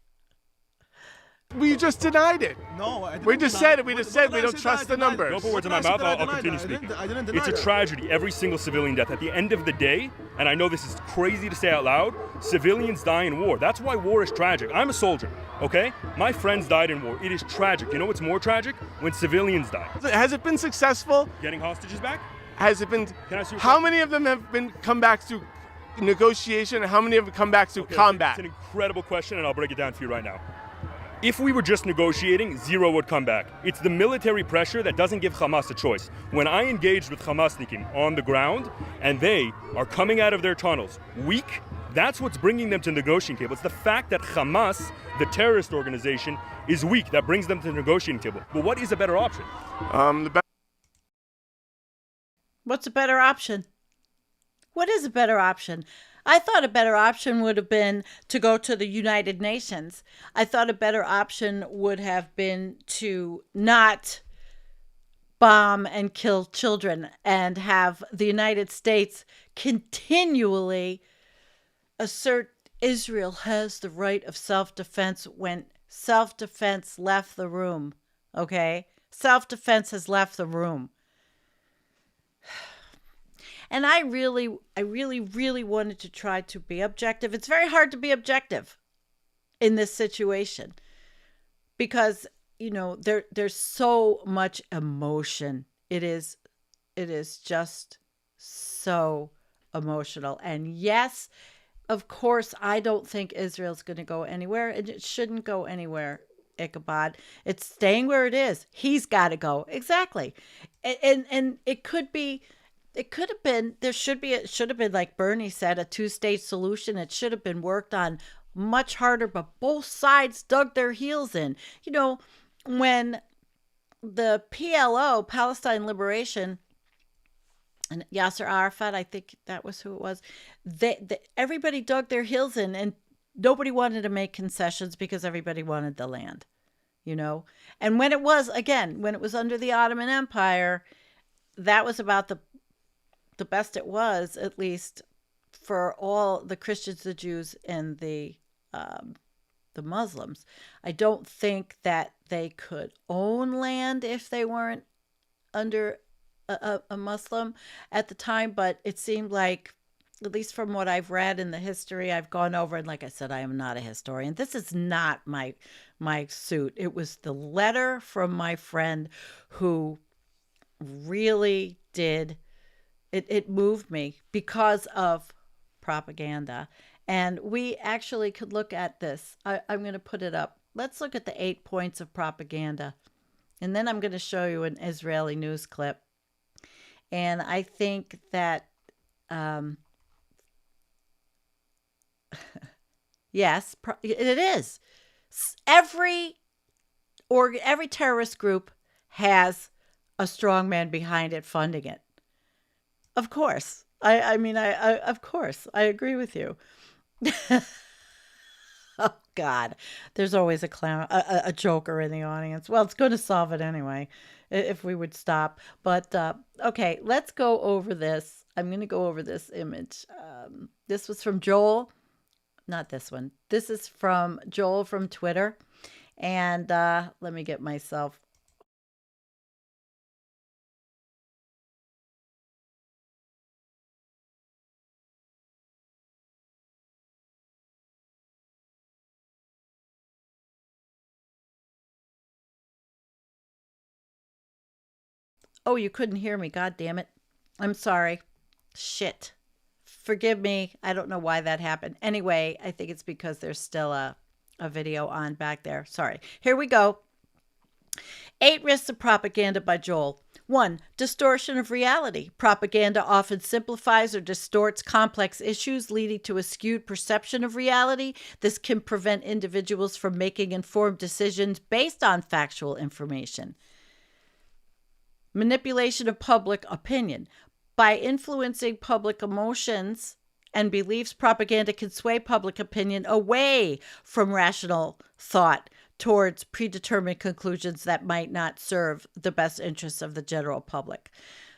Speaker 5: We just denied it.
Speaker 8: No, I didn't.
Speaker 5: We just said it. We just said we don't trust the numbers.
Speaker 7: Don't put words in my mouth. I'll continue speaking. It's a tragedy, every single civilian death. At the end of the day, and I know this is crazy to say out loud, civilians die in war. That's why war is tragic. I'm a soldier, okay? My friends died in war. It is tragic. You know what's more tragic? When civilians die.
Speaker 5: Has it been successful?
Speaker 7: Getting hostages back?
Speaker 5: Has it been?
Speaker 7: Can I ask you a
Speaker 5: how
Speaker 7: question?
Speaker 5: many of them have come back through negotiation, and how many have come back through combat?
Speaker 7: It's an incredible question, and I'll break it down for you right now. If we were just negotiating, zero would come back. It's the military pressure that doesn't give Hamas a choice. When I engaged with Hamasnikim on the ground, and they are coming out of their tunnels weak, that's what's bringing them to the negotiating table. It's the fact that Hamas, the terrorist organization, is weak that brings them to the negotiating table. But what is a better option?
Speaker 1: What's a better option? What is a better option? I thought a better option would have been to go to the United Nations. I thought a better option would have been to not bomb and kill children and have the United States continually assert Israel has the right of self-defense when self-defense left the room, okay? Self-defense has left the room. And I really wanted to try to be objective. It's very hard to be objective in this situation because, you know, there's so much emotion. It is just so emotional. And yes, of course, I don't think Israel's going to go anywhere, and it shouldn't go anywhere. Ichabod, it's staying where it is. He's got to go. Exactly. And it could have been, it should have been, like Bernie said, a two-state solution. It should have been worked on much harder, but both sides dug their heels in. You know, when the PLO, Palestine Liberation, and Yasser Arafat, I think that was who it was, everybody dug their heels in, and nobody wanted to make concessions because everybody wanted the land, you know? And when it was under the Ottoman Empire, that was about the best it was, at least for all the Christians, the Jews, and the Muslims. I don't think that they could own land if they weren't under a Muslim at the time, but it seemed like, at least from what I've read in the history I've gone over, and like I said, I am not a historian. This is not my suit. It was the letter from my friend who really did, it moved me because of propaganda. And we actually could look at this. I'm going to put it up. Let's look at the 8 points of propaganda. And then I'm going to show you an Israeli news clip. And I think that, yes, it is. Every terrorist group has a strong man behind it funding it. Of course. I mean, of course, I agree with you. Oh, God. There's always a clown, a joker in the audience. Well, it's going to solve it anyway, if we would stop. But, okay, let's go over this. I'm going to go over this image. This was from Joel. Not this one. This is from Joel from Twitter. And let me get myself. Oh, you couldn't hear me. God damn it. I'm sorry. Shit. Forgive me. I don't know why that happened. Anyway, I think it's because there's still a video on back there. Sorry. Here we go. 8 risks of propaganda by Joel. 1. Distortion of reality. Propaganda often simplifies or distorts complex issues, leading to a skewed perception of reality. This can prevent individuals from making informed decisions based on factual information. Manipulation of public opinion. By influencing public emotions and beliefs, propaganda can sway public opinion away from rational thought towards predetermined conclusions that might not serve the best interests of the general public.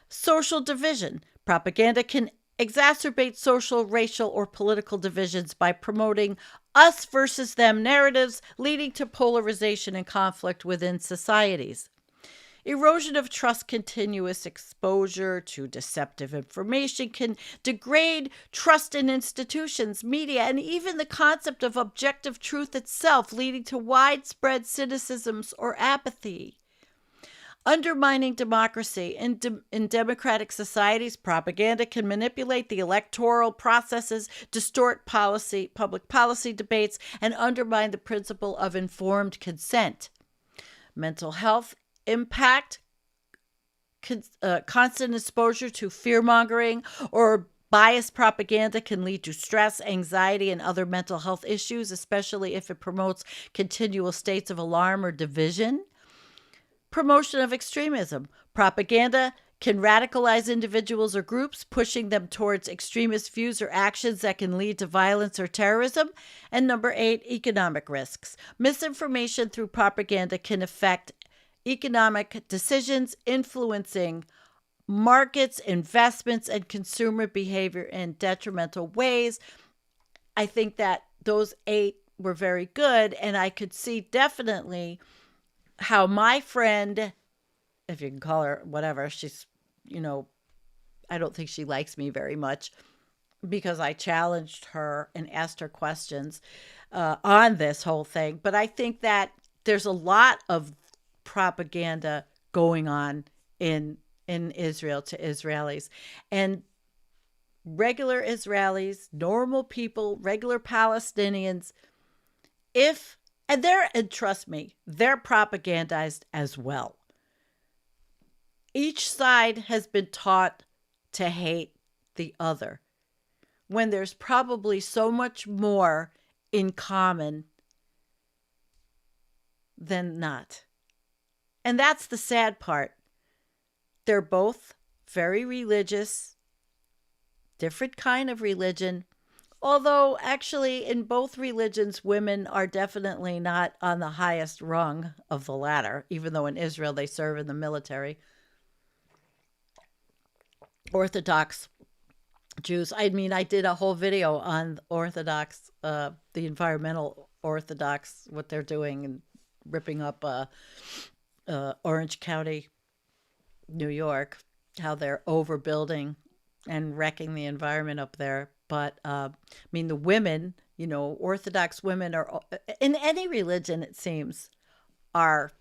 Speaker 1: Social division. Propaganda can exacerbate social, racial, or political divisions by promoting us versus them narratives, leading to polarization and conflict within societies. Erosion of trust. Continuous exposure to deceptive information can degrade trust in institutions, media, and even the concept of objective truth itself, leading to widespread cynicism or apathy. Undermining democracy. In democratic societies, propaganda can manipulate the electoral processes, distort public policy debates, and undermine the principle of informed consent. Mental health impact. Constant exposure to fear-mongering or biased propaganda can lead to stress, anxiety, and other mental health issues, especially if it promotes continual states of alarm or division. Promotion of extremism. Propaganda can radicalize individuals or groups, pushing them towards extremist views or actions that can lead to violence or terrorism. And number 8, economic risks. Misinformation through propaganda can affect economic decisions influencing markets, investments, and consumer behavior in detrimental ways. I think that those 8 were very good, and I could see definitely how my friend, if you can call her whatever, she's, I don't think she likes me very much because I challenged her and asked her questions on this whole thing. But I think that there's a lot of propaganda going on in Israel to Israelis. And regular Israelis, normal people, regular Palestinians, and trust me, they're propagandized as well. Each side has been taught to hate the other when there's probably so much more in common than not. And that's the sad part. They're both very religious, different kind of religion. Although, actually, in both religions, women are definitely not on the highest rung of the ladder, even though in Israel they serve in the military. Orthodox Jews. I mean, I did a whole video on Orthodox, the environmental Orthodox, what they're doing and ripping up Orange County, New York, how they're overbuilding and wrecking the environment up there. But, I mean, the women, Orthodox women are, in any religion, it seems, are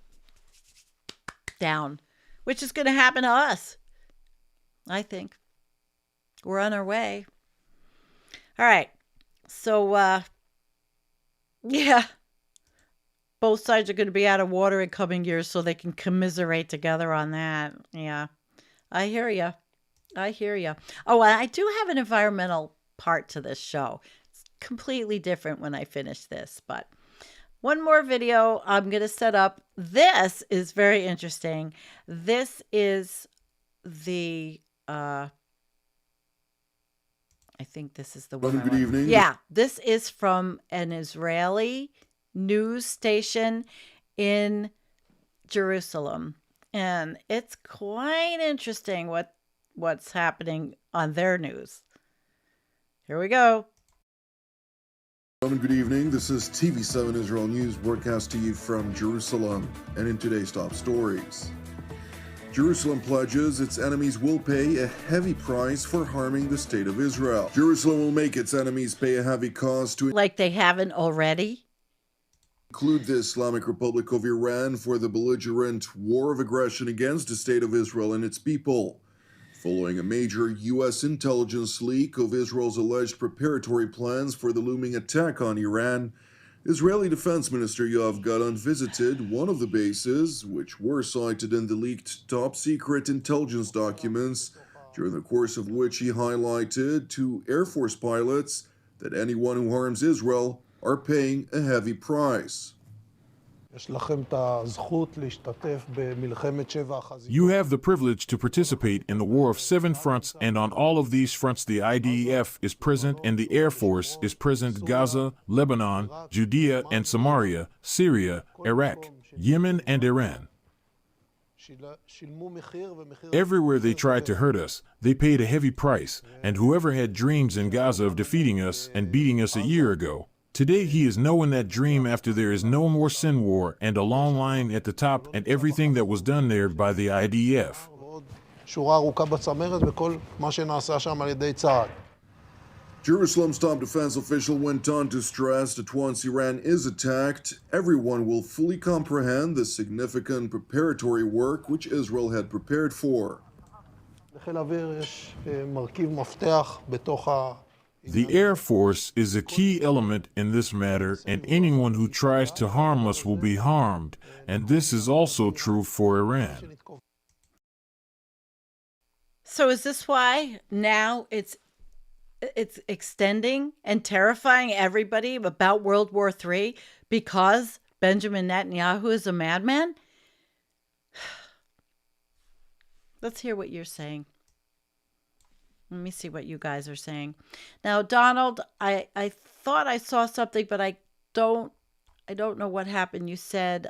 Speaker 1: down, which is going to happen to us, I think. We're on our way. All right. So, yeah. Both sides are going to be out of water in coming years so they can commiserate together on that. Yeah. I hear you. Oh, and I do have an environmental part to this show. It's completely different when I finish this, but one more video I'm going to set up. This is very interesting. This is the, I think this is the one.
Speaker 9: Good evening.
Speaker 1: Yeah, this is from an Israeli news station in Jerusalem. And it's quite interesting what's happening on their news. Here we go.
Speaker 9: Good evening. This is TV7 Israel News broadcast to you from Jerusalem. And in today's top stories, Jerusalem pledges its enemies will pay a heavy price for harming the state of Israel. Jerusalem will make its enemies pay a heavy cost to
Speaker 1: like they haven't already.
Speaker 9: Include the Islamic Republic of Iran for the belligerent war of aggression against the state of Israel and its people. Following a major U.S. intelligence leak of Israel's alleged preparatory plans for the looming attack on Iran, Israeli Defense Minister Yoav Gallant visited one of the bases, which were cited in the leaked top-secret intelligence documents, during the course of which he highlighted to Air Force pilots that anyone who harms Israel are paying a heavy price.
Speaker 10: You have the privilege to participate in the War of Seven Fronts, and on all of these fronts the IDF is present and the Air Force is present in Gaza, Lebanon, Judea and Samaria, Syria, Iraq, Yemen and Iran. Everywhere they tried to hurt us, they paid a heavy price, and whoever had dreams in Gaza of defeating us and beating us a year ago, today he is knowing that dream after there is no more sin war and a long line at the top and everything that was done there by the IDF.
Speaker 9: Jerusalem's top defense official went on to stress that once Iran is attacked, everyone will fully comprehend the significant preparatory work which Israel had prepared for.
Speaker 10: The Air Force is a key element in this matter, and anyone who tries to harm us will be harmed, and this is also true for Iran.
Speaker 1: So is this why now it's extending and terrifying everybody about World War III because Benjamin Netanyahu is a madman? Let's hear what you're saying. Let me see what you guys are saying. Now, Donald, I thought I saw something, but I don't know what happened. You said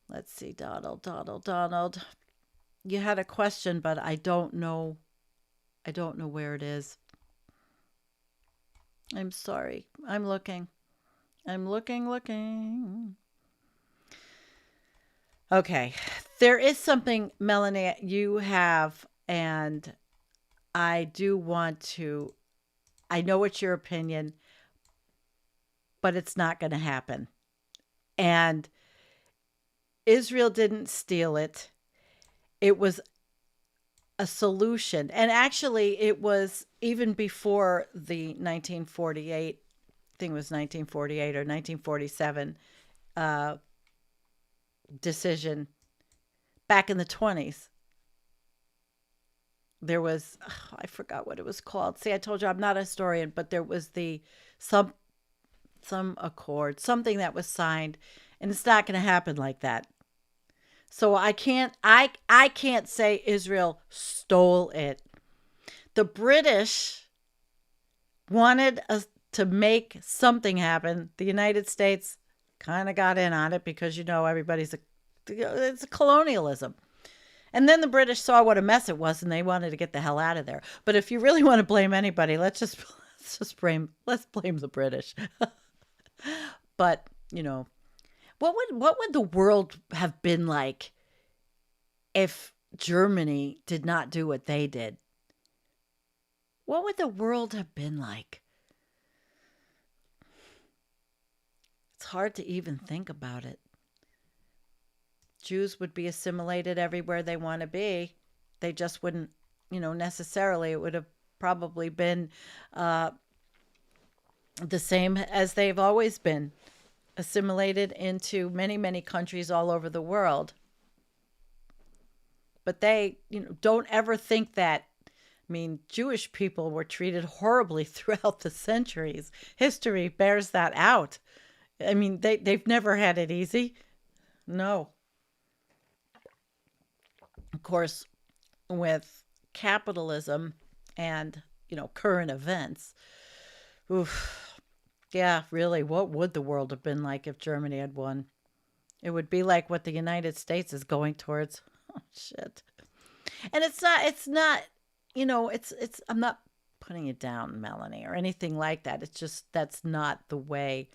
Speaker 1: Let's see, Donald. You had a question, but I don't know. I don't know where it is. I'm sorry. I'm looking. I'm looking. Okay. There is something, Melanie, you have, and I do want to. I know it's your opinion, but it's not going to happen. And Israel didn't steal it. It was a solution. And actually, it was even before the 1948, I think it was 1948 or 1947 decision. Back in the 20s, there was, I forgot what it was called. See, I told you I'm not a historian, but there was some accord, something that was signed, and it's not going to happen like that. So I can't say Israel stole it. The British wanted us to make something happen. The United States kind of got in on it because, it's a colonialism. And then the British saw what a mess it was and they wanted to get the hell out of there. But if you really want to blame anybody, let's blame the British. But, what would the world have been like if Germany did not do what they did? What would the world have been like? It's hard to even think about it. Jews would be assimilated everywhere they want to be. They just wouldn't, necessarily. It would have probably been the same as they've always been, assimilated into many, many countries all over the world. But they, don't ever think that. I mean, Jewish people were treated horribly throughout the centuries. History bears that out. I mean, they've never had it easy. No. Of course, with capitalism and, current events, yeah, really, what would the world have been like if Germany had won? It would be like what the United States is going towards. Oh, shit. And it's not, I'm not putting it down, Melanie, or anything like that. It's just, that's not the way.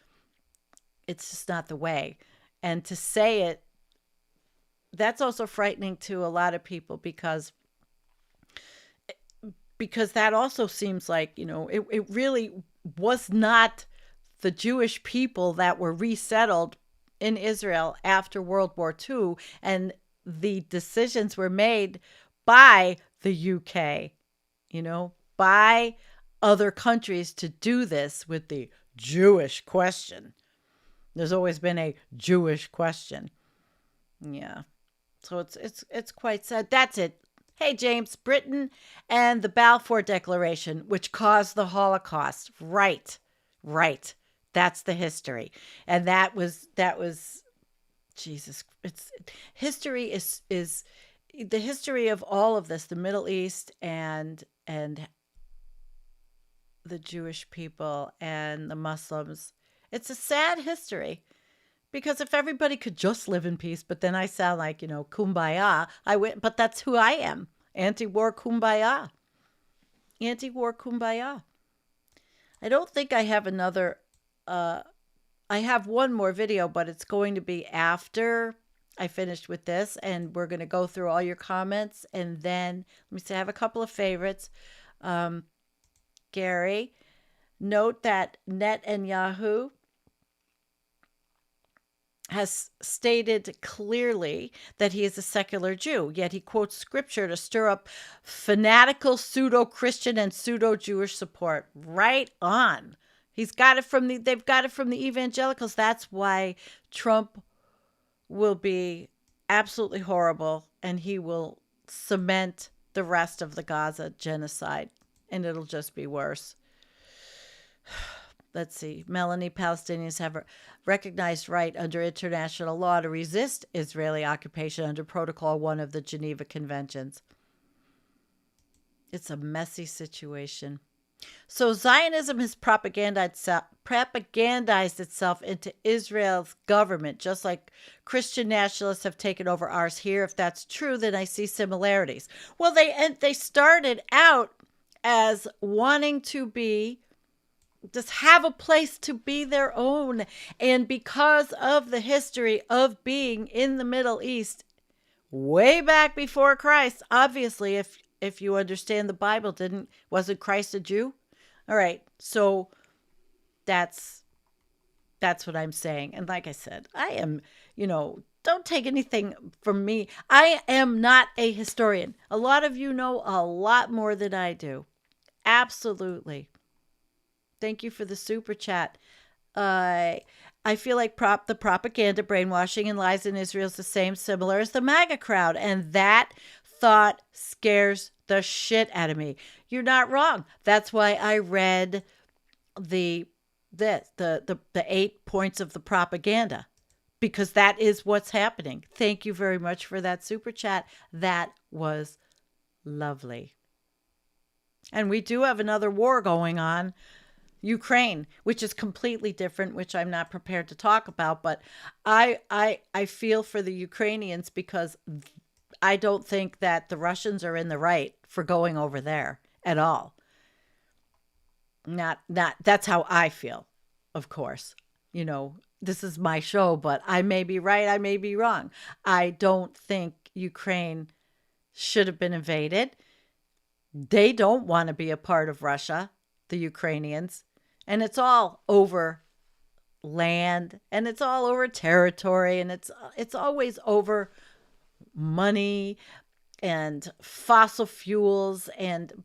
Speaker 1: It's just not the way. And to say it, that's also frightening to a lot of people because that also seems like, it really was not the Jewish people that were resettled in Israel after World War II, and the decisions were made by the UK, by other countries to do this with the Jewish question. There's always been a Jewish question. Yeah. So it's quite sad. That's it. Hey, James, Britain and the Balfour Declaration, which caused the Holocaust. Right. That's the history. And that was Jesus. History is the history of all of this, the Middle East and the Jewish people and the Muslims. It's a sad history. Because if everybody could just live in peace, but then I sound like, kumbaya, but that's who I am. Anti-war kumbaya. Anti-war kumbaya. I don't think I have another, I have one more video, but it's going to be after I finished with this, and we're going to go through all your comments, and then, let me see, I have a couple of favorites. Gary, note that Netanyahu has stated clearly that he is a secular Jew, yet he quotes scripture to stir up fanatical pseudo-Christian and pseudo-Jewish support. Right on. They've got it from the evangelicals. That's why Trump will be absolutely horrible, and he will cement the rest of the Gaza genocide, and it'll just be worse. Let's see. Melanie, Palestinians have a recognized right under international law to resist Israeli occupation under Protocol 1 of the Geneva Conventions. It's a messy situation. So Zionism has propagandized itself into Israel's government, just like Christian nationalists have taken over ours here. If that's true, then I see similarities. Well, they started out as wanting to be, just have a place to be their own. And because of the history of being in the Middle East way back before Christ, obviously, if you understand the Bible, wasn't Christ a Jew? All right, so that's what I'm saying. And like I said, I am, don't take anything from me. I am not a historian. A lot of you know a lot more than I do. Absolutely. Thank you for the super chat. I feel like the propaganda, brainwashing, and lies in Israel is the same, similar as the MAGA crowd. And that thought scares the shit out of me. You're not wrong. That's why I read the 8 points of the propaganda, because that is what's happening. Thank you very much for that super chat. That was lovely. And we do have another war going on, Ukraine, which is completely different, which I'm not prepared to talk about. But I feel for the Ukrainians, because I don't think that the Russians are in the right for going over there at all. Not that's how I feel, of course. This is my show, but I may be right, I may be wrong. I don't think Ukraine should have been invaded. They don't want to be a part of Russia, the Ukrainians. And it's all over land, and it's all over territory, and it's always over money and fossil fuels.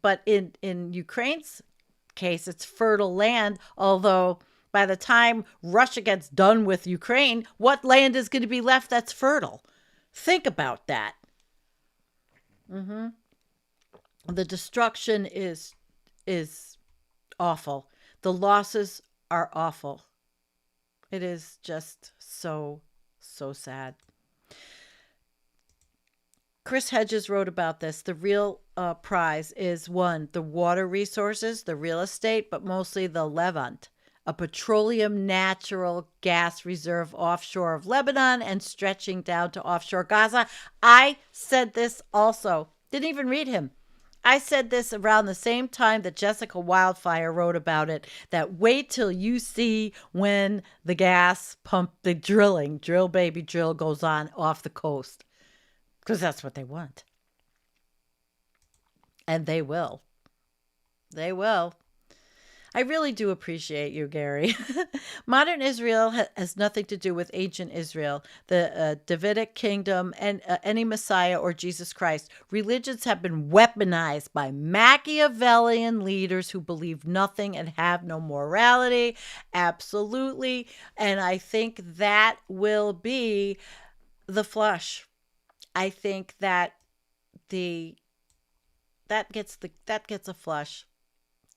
Speaker 1: But in Ukraine's case, it's fertile land. Although by the time Russia gets done with Ukraine, what land is going to be left that's fertile? Think about that. The destruction is awful. The losses are awful. It is just so sad. Chris Hedges wrote about this. The real prize is, 1, the water resources, the real estate, but mostly the Levant, a petroleum natural gas reserve offshore of Lebanon and stretching down to offshore Gaza. I said this also. Didn't even read him. I said this around the same time that Jessica Wildfire wrote about it, that wait till you see when the gas pump, the drill baby drill goes on off the coast. Because that's what they want. And they will. They will. I really do appreciate you, Gary. Modern Israel has nothing to do with ancient Israel, the Davidic kingdom, and any Messiah or Jesus Christ. Religions have been weaponized by Machiavellian leaders who believe nothing and have no morality. Absolutely. And I think that will be the flush. I think that that gets a flush.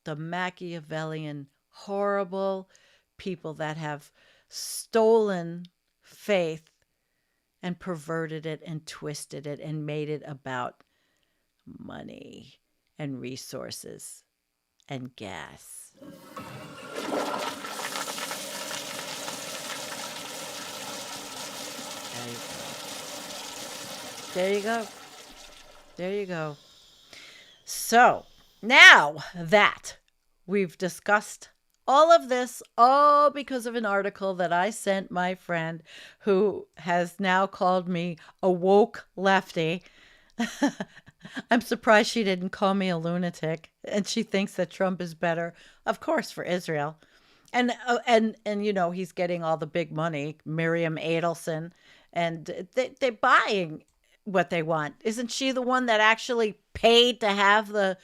Speaker 1: The Machiavellian, horrible people that have stolen faith and perverted it and twisted it and made it about money and resources and gas. There you go. There you go. So, now that we've discussed all of this, all because of an article that I sent my friend who has now called me a woke lefty. I'm surprised she didn't call me a lunatic, and she thinks that Trump is better, of course, for Israel. And he's getting all the big money, Miriam Adelson, and they're buying what they want. Isn't she the one that actually paid to have the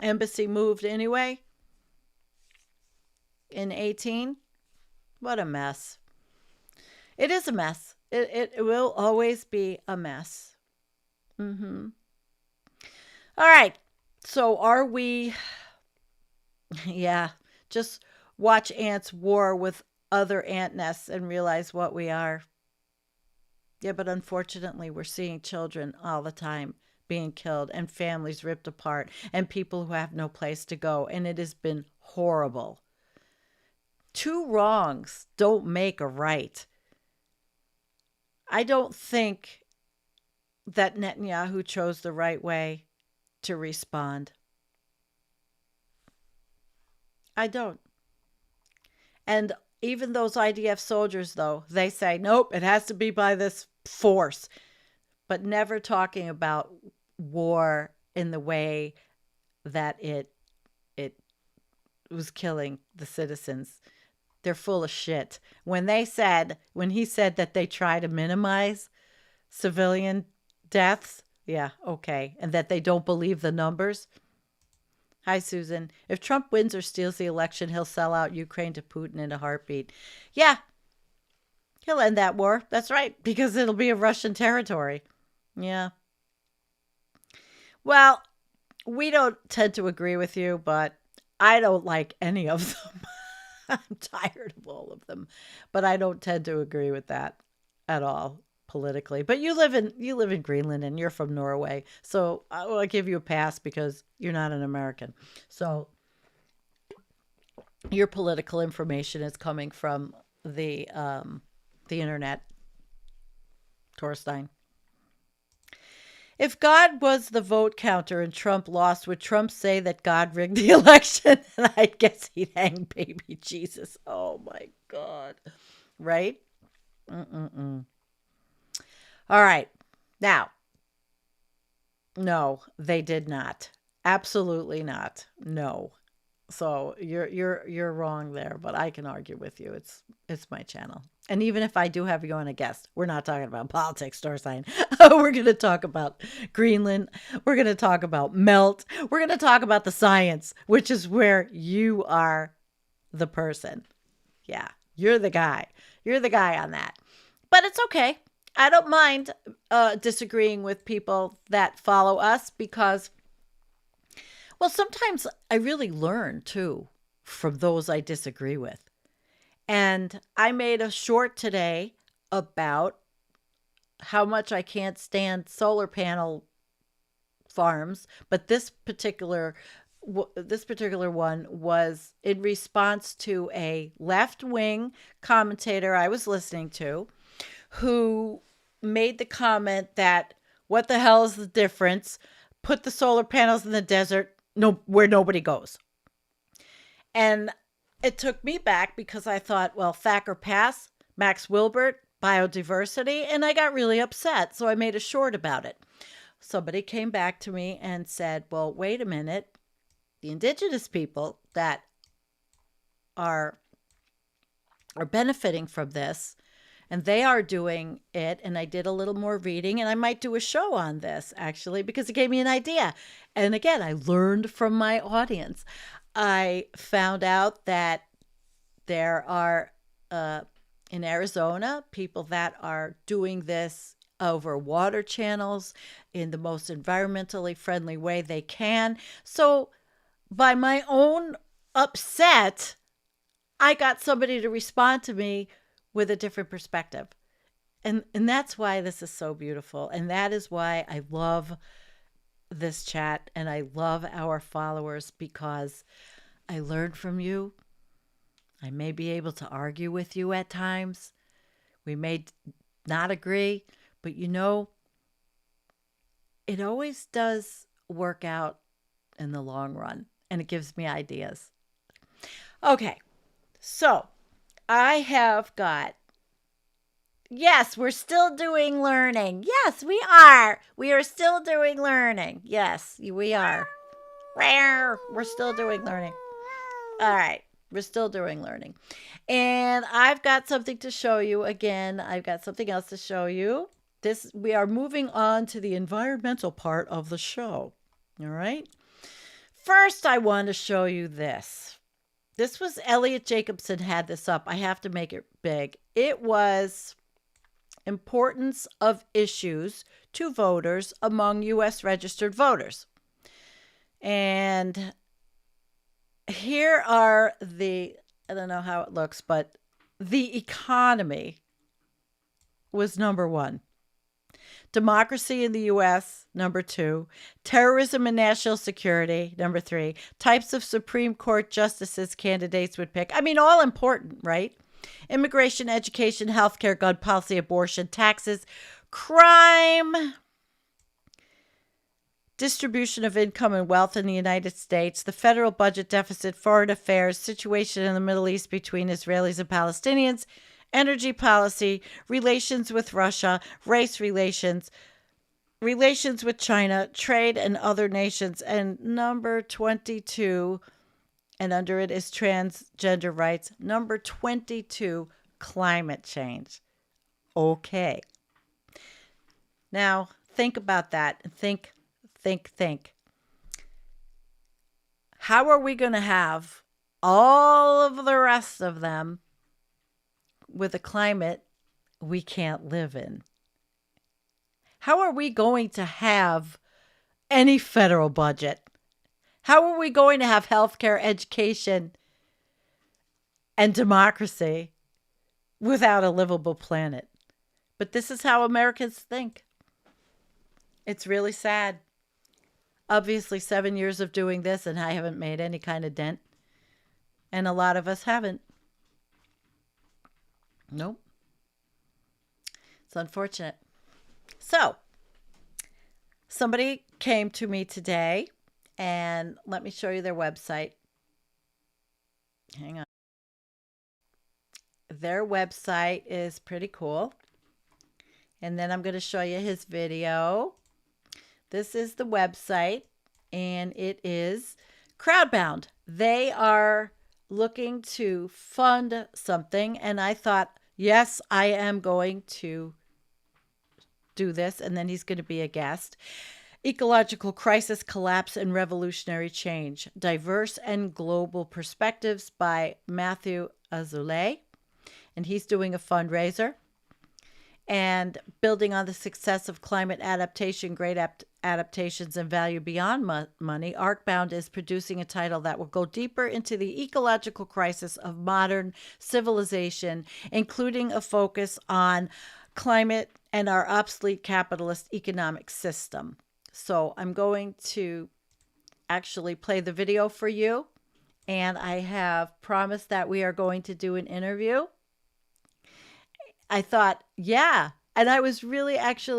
Speaker 1: embassy moved anyway? In 2018? What a mess. It is a mess. It will always be a mess. All right. So are we... Yeah. Just watch ants war with other ant nests and realize what we are. Yeah, but unfortunately, we're seeing children all the time being killed and families ripped apart and people who have no place to go. And it has been horrible. Two wrongs don't make a right. I don't think that Netanyahu chose the right way to respond. I don't. And even those IDF soldiers, though, they say, nope, it has to be by this force. But never talking about war in the way that it was killing the citizens. They're full of shit. When he said that they try to minimize civilian deaths, yeah, okay. And that they don't believe the numbers. Hi, Susan. If Trump wins or steals the election, he'll sell out Ukraine to Putin in a heartbeat. Yeah, he'll end that war. That's right, because it'll be a Russian territory. Yeah. Well, we don't tend to agree with you, but I don't like any of them. I'm tired of all of them, but I don't tend to agree with that at all politically. But you live in Greenland and you're from Norway, so I'll give you a pass because you're not an American. So your political information is coming from the internet. Torstein. If God was the vote counter and Trump lost, would Trump say that God rigged the election? And I guess he'd hang baby Jesus. Oh, my God. Right? All right. Now, no, they did not. Absolutely not. No. So you're wrong there, but I can argue with you. It's my channel. And even if I do have you on a guest, we're not talking about politics, Starsign. We're going to talk about Greenland. We're going to talk about melt. We're going to talk about the science, which is where you are the person. Yeah, you're the guy. You're the guy on that. But it's okay. I don't mind disagreeing with people that follow us because, well, sometimes I really learn, too, from those I disagree with. And I made a short today about how much I can't stand solar panel farms, but this particular one was in response to a left-wing commentator I was listening to who made the comment that, what the hell is the difference? Put the solar panels in the desert, where nobody goes. And it took me back because I thought, well, Thacker Pass, Max Wilbert, biodiversity, and I got really upset. So I made a short about it. Somebody came back to me and said, well, wait a minute. The indigenous people that are benefiting from this, and they are doing it. And I did a little more reading, and I might do a show on this, actually, because it gave me an idea. And again, I learned from my audience. I found out that there are, in Arizona, people that are doing this over water channels in the most environmentally friendly way they can. So by my own upset, I got somebody to respond to me with a different perspective. And that's why this is so beautiful. And that is why I love this chat and I love our followers, because I learned from you. I may be able to argue with you at times. We may not agree, but it always does work out in the long run, and it gives me ideas. Okay, so I have got, yes, we're still doing learning. Yes, we are. We are still doing learning. Yes, we are. We're still doing learning. All right. We're still doing learning. And I've got something to show you. Again, I've got something else to show you. We are moving on to the environmental part of the show. All right. First, I want to show you this. This was Elliot Jacobson had this up. I have to make it big. It was importance of issues to voters among U.S. registered voters. And here are I don't know how it looks, but the economy was number one. democracy in the U.S., number 2, terrorism and national security, number 3, types of Supreme Court justices candidates would pick. I mean, all important, right? Immigration, education, healthcare, gun policy, abortion, taxes, crime, distribution of income and wealth in the United States, the federal budget deficit, foreign affairs, situation in the Middle East between Israelis and Palestinians, energy policy, relations with Russia, race relations, relations with China, trade and other nations, and number 22, and under it is transgender rights, number 22, climate change. Okay. Now, think about that. Think. How are we going to have all of the rest of them with a climate we can't live in? How are we going to have any federal budget? How are we going to have healthcare, education, and democracy without a livable planet? But this is how Americans think. It's really sad. Obviously, 7 years of doing this, and I haven't made any kind of dent. And a lot of us haven't. Nope. It's unfortunate. So, somebody came to me today, and let me show you their website. Hang on. Their website is pretty cool. And then I'm going to show you his video. This is the website, and it is Crowdbound. They are looking to fund something, and I thought, yes, I am going to do this, and then he's going to be a guest. Ecological Crisis, Collapse, and Revolutionary Change, Diverse and Global Perspectives by Matthew Azulay, and he's doing a fundraiser. And building on the success of climate adaptation, great adaptations, and value beyond money, Arcbound is producing a title that will go deeper into the ecological crisis of modern civilization, including a focus on climate and our obsolete capitalist economic system. So I'm going to actually play the video for you, and I have promised that we are going to do an interview. I thought, yeah. And I was really happy.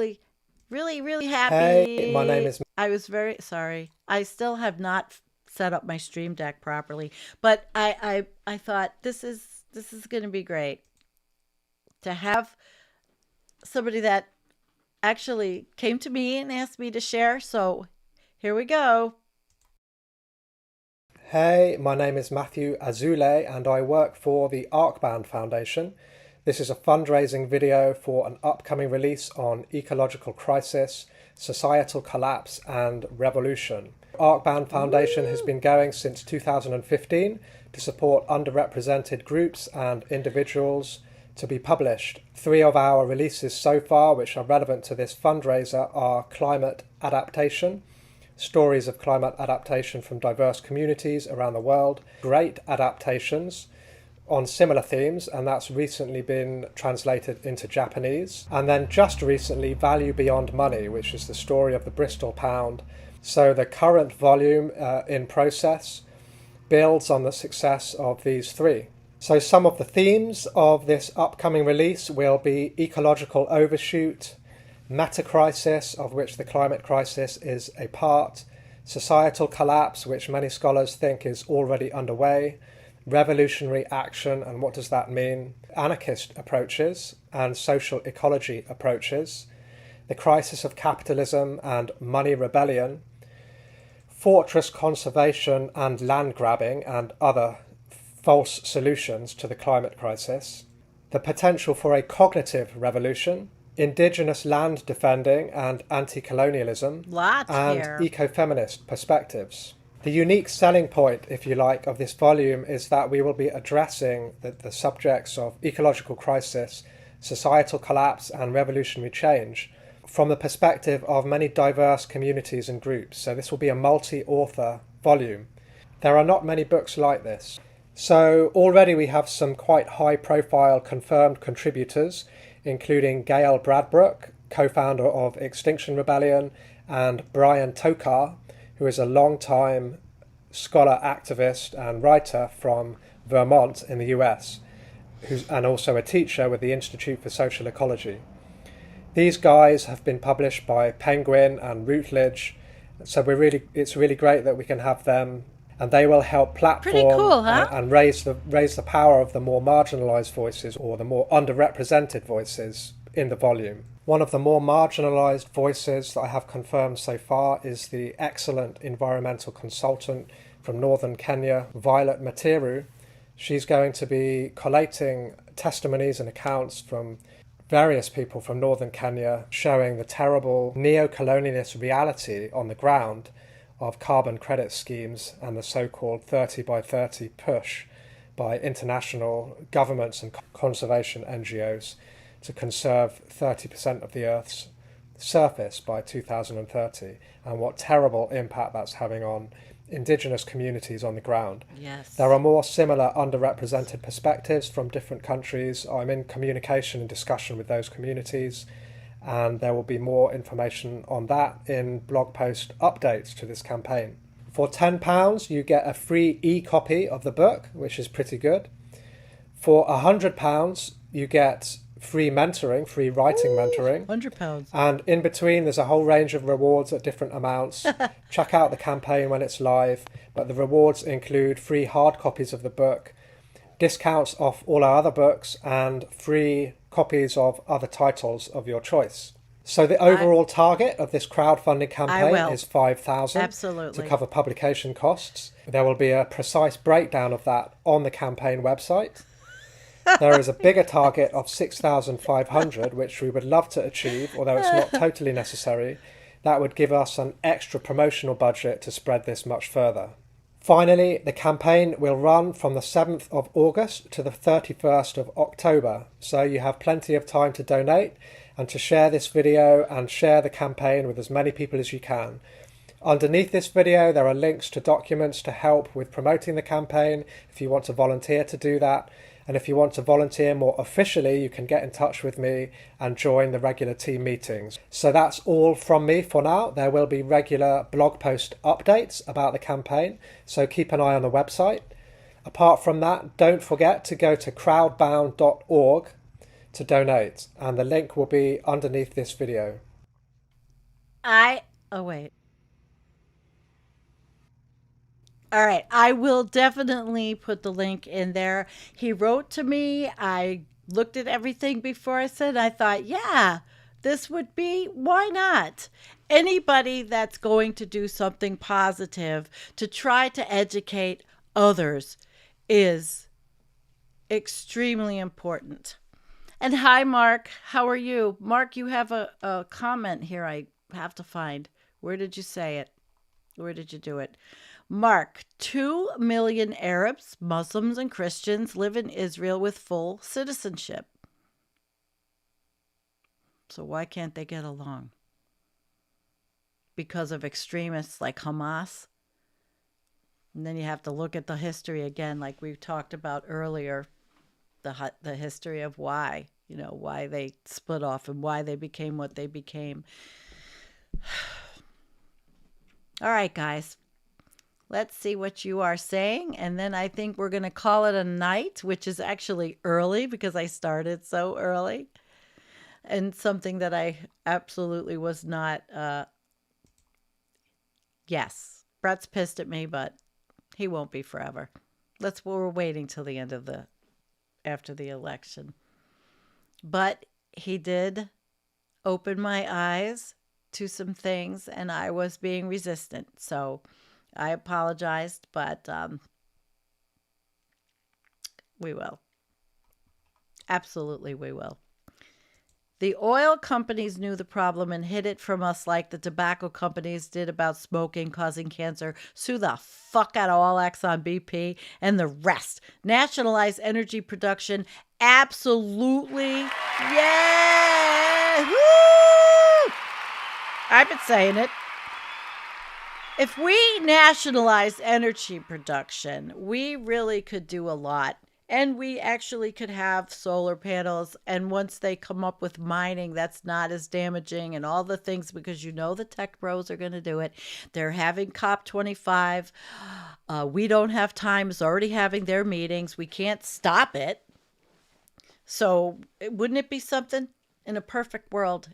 Speaker 11: Hey, my name is...
Speaker 1: I was very sorry. I still have not set up my Stream Deck properly. But I thought this is going to be great. To have somebody that actually came to me and asked me to share. So here we go.
Speaker 11: Hey, my name is Matthew Azulay, and I work for the Arcbound Foundation. This is a fundraising video for an upcoming release on ecological crisis, societal collapse, and revolution. Arcbound Foundation has been going since 2015 to support underrepresented groups and individuals to be published. 3 of our releases so far, which are relevant to this fundraiser, are Climate Adaptation, stories of climate adaptation from diverse communities around the world, Great Adaptations, on similar themes, and that's recently been translated into Japanese. And then just recently, Value Beyond Money, which is the story of the Bristol pound. So the current volume in process builds on the success of these 3. So some of the themes of this upcoming release will be ecological overshoot, meta-crisis, of which the climate crisis is a part, societal collapse, which many scholars think is already underway, revolutionary action, and what does that mean? Anarchist approaches and social ecology approaches, the crisis of capitalism and money rebellion, fortress conservation and land grabbing and other false solutions to the climate crisis, the potential for a cognitive revolution, indigenous land defending and anti-colonialism, and ecofeminist perspectives. The unique selling point, if you like, of this volume is that we will be addressing the subjects of ecological crisis, societal collapse, and revolutionary change from the perspective of many diverse communities and groups. So this will be a multi-author volume. There are not many books like this. So already we have some quite high-profile confirmed contributors, including Gail Bradbrook, co-founder of Extinction Rebellion, and Brian Tokar, who is a long-time scholar, activist, and writer from Vermont in the US, and also a teacher with the Institute for Social Ecology. These guys have been published by Penguin and Routledge, so it's really great that we can have them, and they will help platform
Speaker 1: Pretty cool, huh?
Speaker 11: and raise the power of the more marginalised voices, or the more underrepresented voices in the volume. One of the more marginalised voices that I have confirmed so far is the excellent environmental consultant from northern Kenya, Violet Materu. She's going to be collating testimonies and accounts from various people from northern Kenya, showing the terrible neo-colonialist reality on the ground of carbon credit schemes and the so-called 30 by 30 push by international governments and conservation NGOs to conserve 30% of the Earth's surface by 2030, and what terrible impact that's having on indigenous communities on the ground.
Speaker 1: Yes.
Speaker 11: There are more similar underrepresented perspectives from different countries. I'm in communication and discussion with those communities, and there will be more information on that in blog post updates to this campaign. For £10, you get a free e-copy of the book, which is pretty good. For £100, you get free mentoring, free writing mentoring.
Speaker 1: £100.
Speaker 11: And in between, there's a whole range of rewards at different amounts. Check out the campaign when it's live. But the rewards include free hard copies of the book, discounts off all our other books, and free copies of other titles of your choice. So the overall target of this crowdfunding campaign is $5,000.
Speaker 1: Absolutely.
Speaker 11: To cover publication costs. There will be a precise breakdown of that on the campaign website. There is a bigger target of 6,500, which we would love to achieve, although it's not totally necessary. That would give us an extra promotional budget to spread this much further. Finally, the campaign will run from the 7th of August to the 31st of October, so you have plenty of time to donate and to share this video and share the campaign with as many people as you can. Underneath this video, there are links to documents to help with promoting the campaign if you want to volunteer to do that. And if you want to volunteer more officially, you can get in touch with me and join the regular team meetings. So that's all from me for now. There will be regular blog post updates about the campaign, so keep an eye on the website. Apart from that, don't forget to go to crowdbound.org to donate, and the link will be underneath this video.
Speaker 1: Oh, wait. All right, I will definitely put the link in there. He wrote to me. I looked at everything before I said, I thought, yeah, this would be, why not? Anybody that's going to do something positive to try to educate others is extremely important. And hi, Mark. How are you? Mark, you have a comment here I have to find. Where did you say it? Where did you do it? Mark, 2 million Arabs, Muslims, and Christians live in Israel with full citizenship. So why can't they get along? Because of extremists like Hamas? And then you have to look at the history again, like we talked about earlier, the history of why, why they split off and why they became what they became. All right, guys. Let's see what you are saying. And then I think we're going to call it a night, which is actually early because I started so early. And something that I absolutely was not. Yes, Brett's pissed at me, but he won't be forever. We're waiting till the end of after the election. But he did open my eyes to some things, and I was being resistant. So I apologized, but we will. Absolutely, we will. The oil companies knew the problem and hid it from us like the tobacco companies did about smoking causing cancer. Sue the fuck out of all Exxon BP and the rest. Nationalize energy production. Absolutely. Yeah. Woo! I've been saying it. If we nationalize energy production, we really could do a lot. And we actually could have solar panels. And once they come up with mining that's not as damaging and all the things, because the tech bros are going to do it. They're having COP25. We don't have time. It's already having their meetings. We can't stop it. So wouldn't it be something? In a perfect world,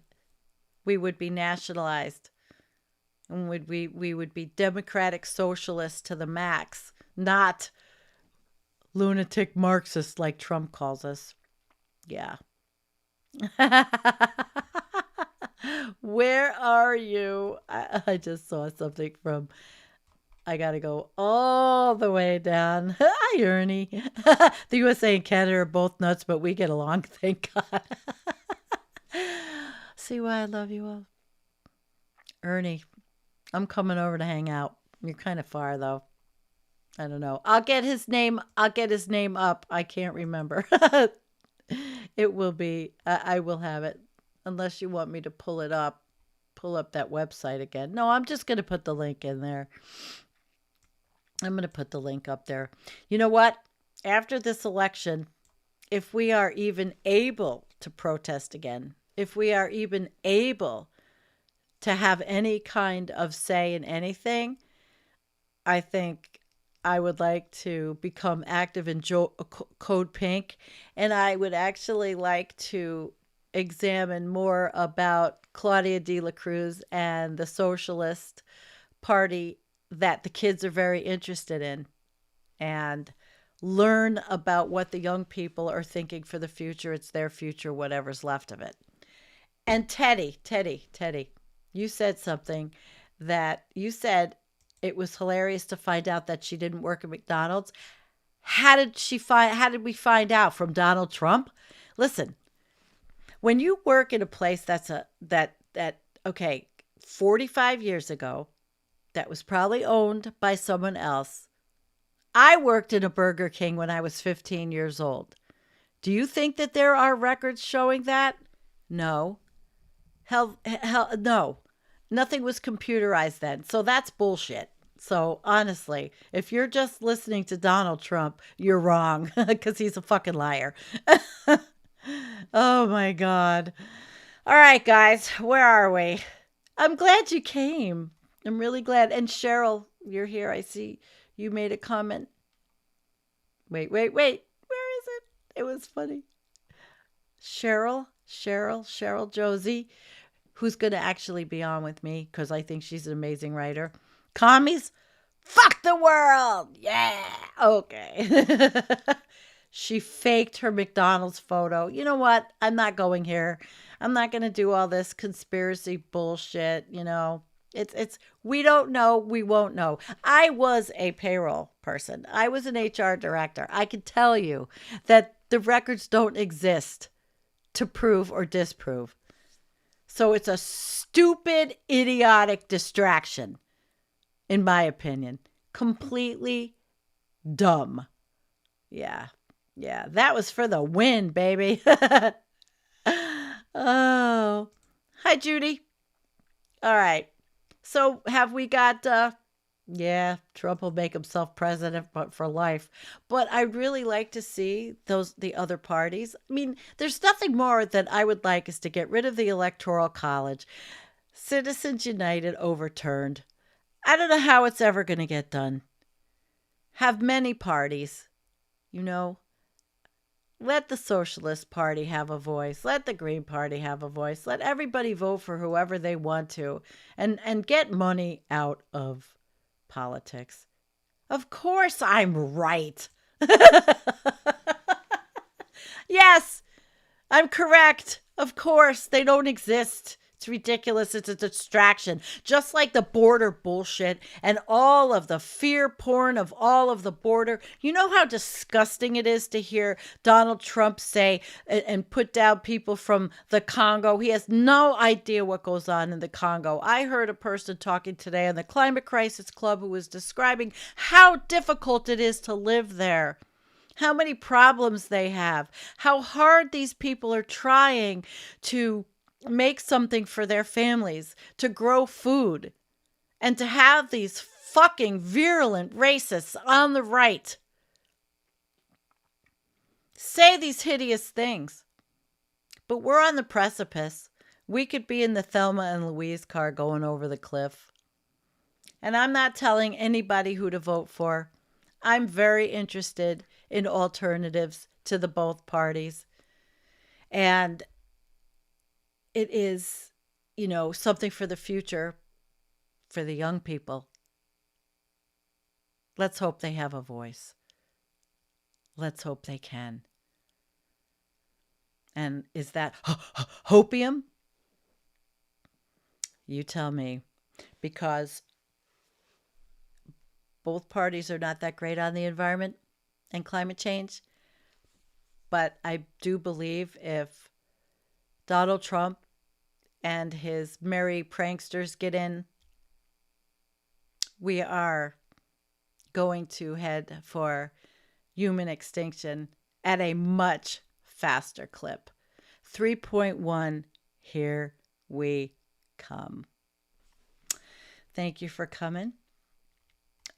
Speaker 1: we would be nationalized. And we would be democratic socialists to the max, not lunatic Marxists like Trump calls us. Yeah. Where are you? I just saw something from, I got to go all the way down. Hi, Ernie. The USA and Canada are both nuts, but we get along, thank God. See why I love you all? Ernie, I'm coming over to hang out. You're kind of far, though. I don't know. I'll get his name up. I can't remember. It will be. I will have it. Unless you want me to pull up that website again. No, I'm just going to put the link in there. I'm going to put the link up there. You know what? After this election, if we are even able to protest again, if we are even able to have any kind of say in anything, I think I would like to become active in Code Pink, and I would actually like to examine more about Claudia de la Cruz and the Socialist Party that the kids are very interested in, and learn about what the young people are thinking for the future. It's their future, whatever's left of it. And Teddy, you said something that you said it was hilarious to find out that she didn't work at McDonald's. How did we find out? From Donald Trump? Listen, when you work in a place okay, 45 years ago, that was probably owned by someone else. I worked in a Burger King when I was 15 years old. Do you think that there are records showing that? No. Hell, no. Nothing was computerized then. So that's bullshit. So honestly, if you're just listening to Donald Trump, you're wrong because he's a fucking liar. Oh my God. All right, guys, where are we? I'm glad you came. I'm really glad. And Cheryl, you're here. I see you made a comment. Wait. Where is it? It was funny. Cheryl Josie, who's going to actually be on with me because I think she's an amazing writer. Commies, fuck the world. Yeah. Okay. She faked her McDonald's photo. You know what? I'm not going here. I'm not going to do all this conspiracy bullshit. It's we don't know. We won't know. I was a payroll person. I was an HR director. I can tell you that the records don't exist to prove or disprove. So it's a stupid, idiotic distraction, in my opinion. Completely dumb. Yeah. That was for the win, baby. Oh. Hi, Judy. All right. So have we got, Trump will make himself president for life. But I'd really like to see the other parties. I mean, there's nothing more that I would like is to get rid of the Electoral College. Citizens United overturned. I don't know how it's ever going to get done. Have many parties, Let the Socialist Party have a voice. Let the Green Party have a voice. Let everybody vote for whoever they want to and get money out of politics. Of course I'm right. Yes, I'm correct. Of course, they don't exist. It's ridiculous. It's a distraction. Just like the border bullshit and all of the fear porn of all of the border. You know how disgusting it is to hear Donald Trump say and put down people from the Congo. He has no idea what goes on in the Congo. I heard a person talking today on the Climate Crisis Club who was describing how difficult it is to live there. How many problems they have. How hard these people are trying to make something for their families, to grow food, and to have these fucking virulent racists on the right say these hideous things. But we're on the precipice. We could be in the Thelma and Louise car going over the cliff. And I'm not telling anybody who to vote for. I'm very interested in alternatives to the both parties. And it is, something for the future for the young people. Let's hope they have a voice. Let's hope they can. And is that hopium? You tell me. Because both parties are not that great on the environment and climate change. But I do believe if Donald Trump and his merry pranksters get in, we are going to head for human extinction at a much faster clip. 3.1, here we come. Thank you for coming.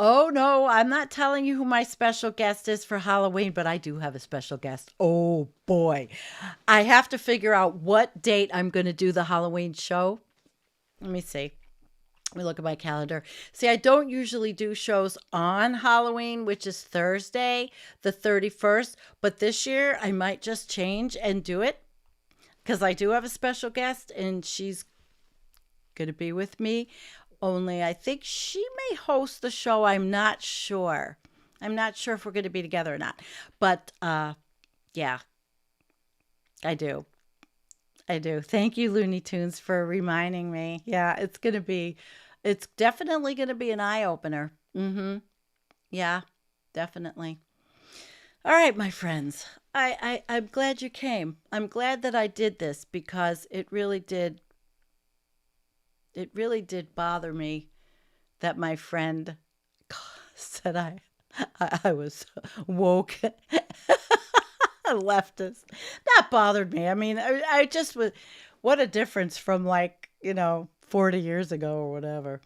Speaker 1: Oh, no, I'm not telling you who my special guest is for Halloween, but I do have a special guest. Oh, boy. I have to figure out what date I'm going to do the Halloween show. Let me see. Let me look at my calendar. See, I don't usually do shows on Halloween, which is Thursday, the 31st. But this year, I might just change and do it because I do have a special guest, and she's going to be with me. Only I think she may host the show. I'm not sure. I'm not sure if we're going to be together or not. But, yeah, I do. Thank you, Looney Tunes, for reminding me. Yeah, it's definitely going to be an eye-opener. Yeah, definitely. All right, my friends. I'm glad you came. I'm glad that I did this because it really did bother me that my friend said I was woke, leftist. That bothered me. I mean, I just was, what a difference from 40 years ago or whatever.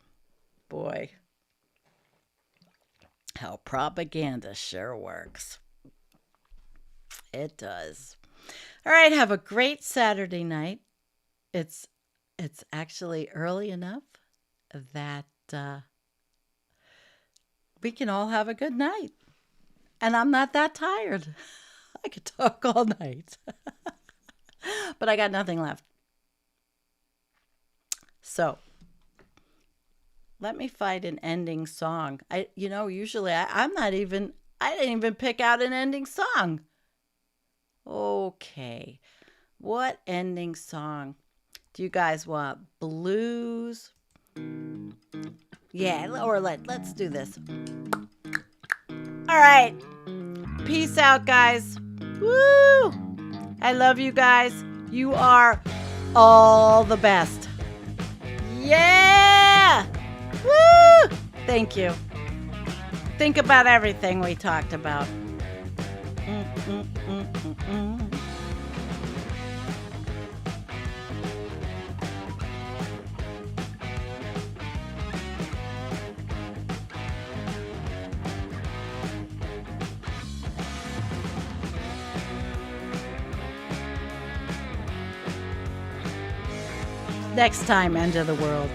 Speaker 1: Boy, how propaganda sure works. It does. All right, have a great Saturday night. It's actually early enough that we can all have a good night. And I'm not that tired. I could talk all night. But I got nothing left. So, let me find an ending song. Usually I didn't even pick out an ending song. Okay. What ending song? Do you guys want blues? Yeah, or let's do this. All right. Peace out, guys. Woo! I love you guys. You are all the best. Yeah! Woo! Thank you. Think about everything we talked about. Next time, End of the World.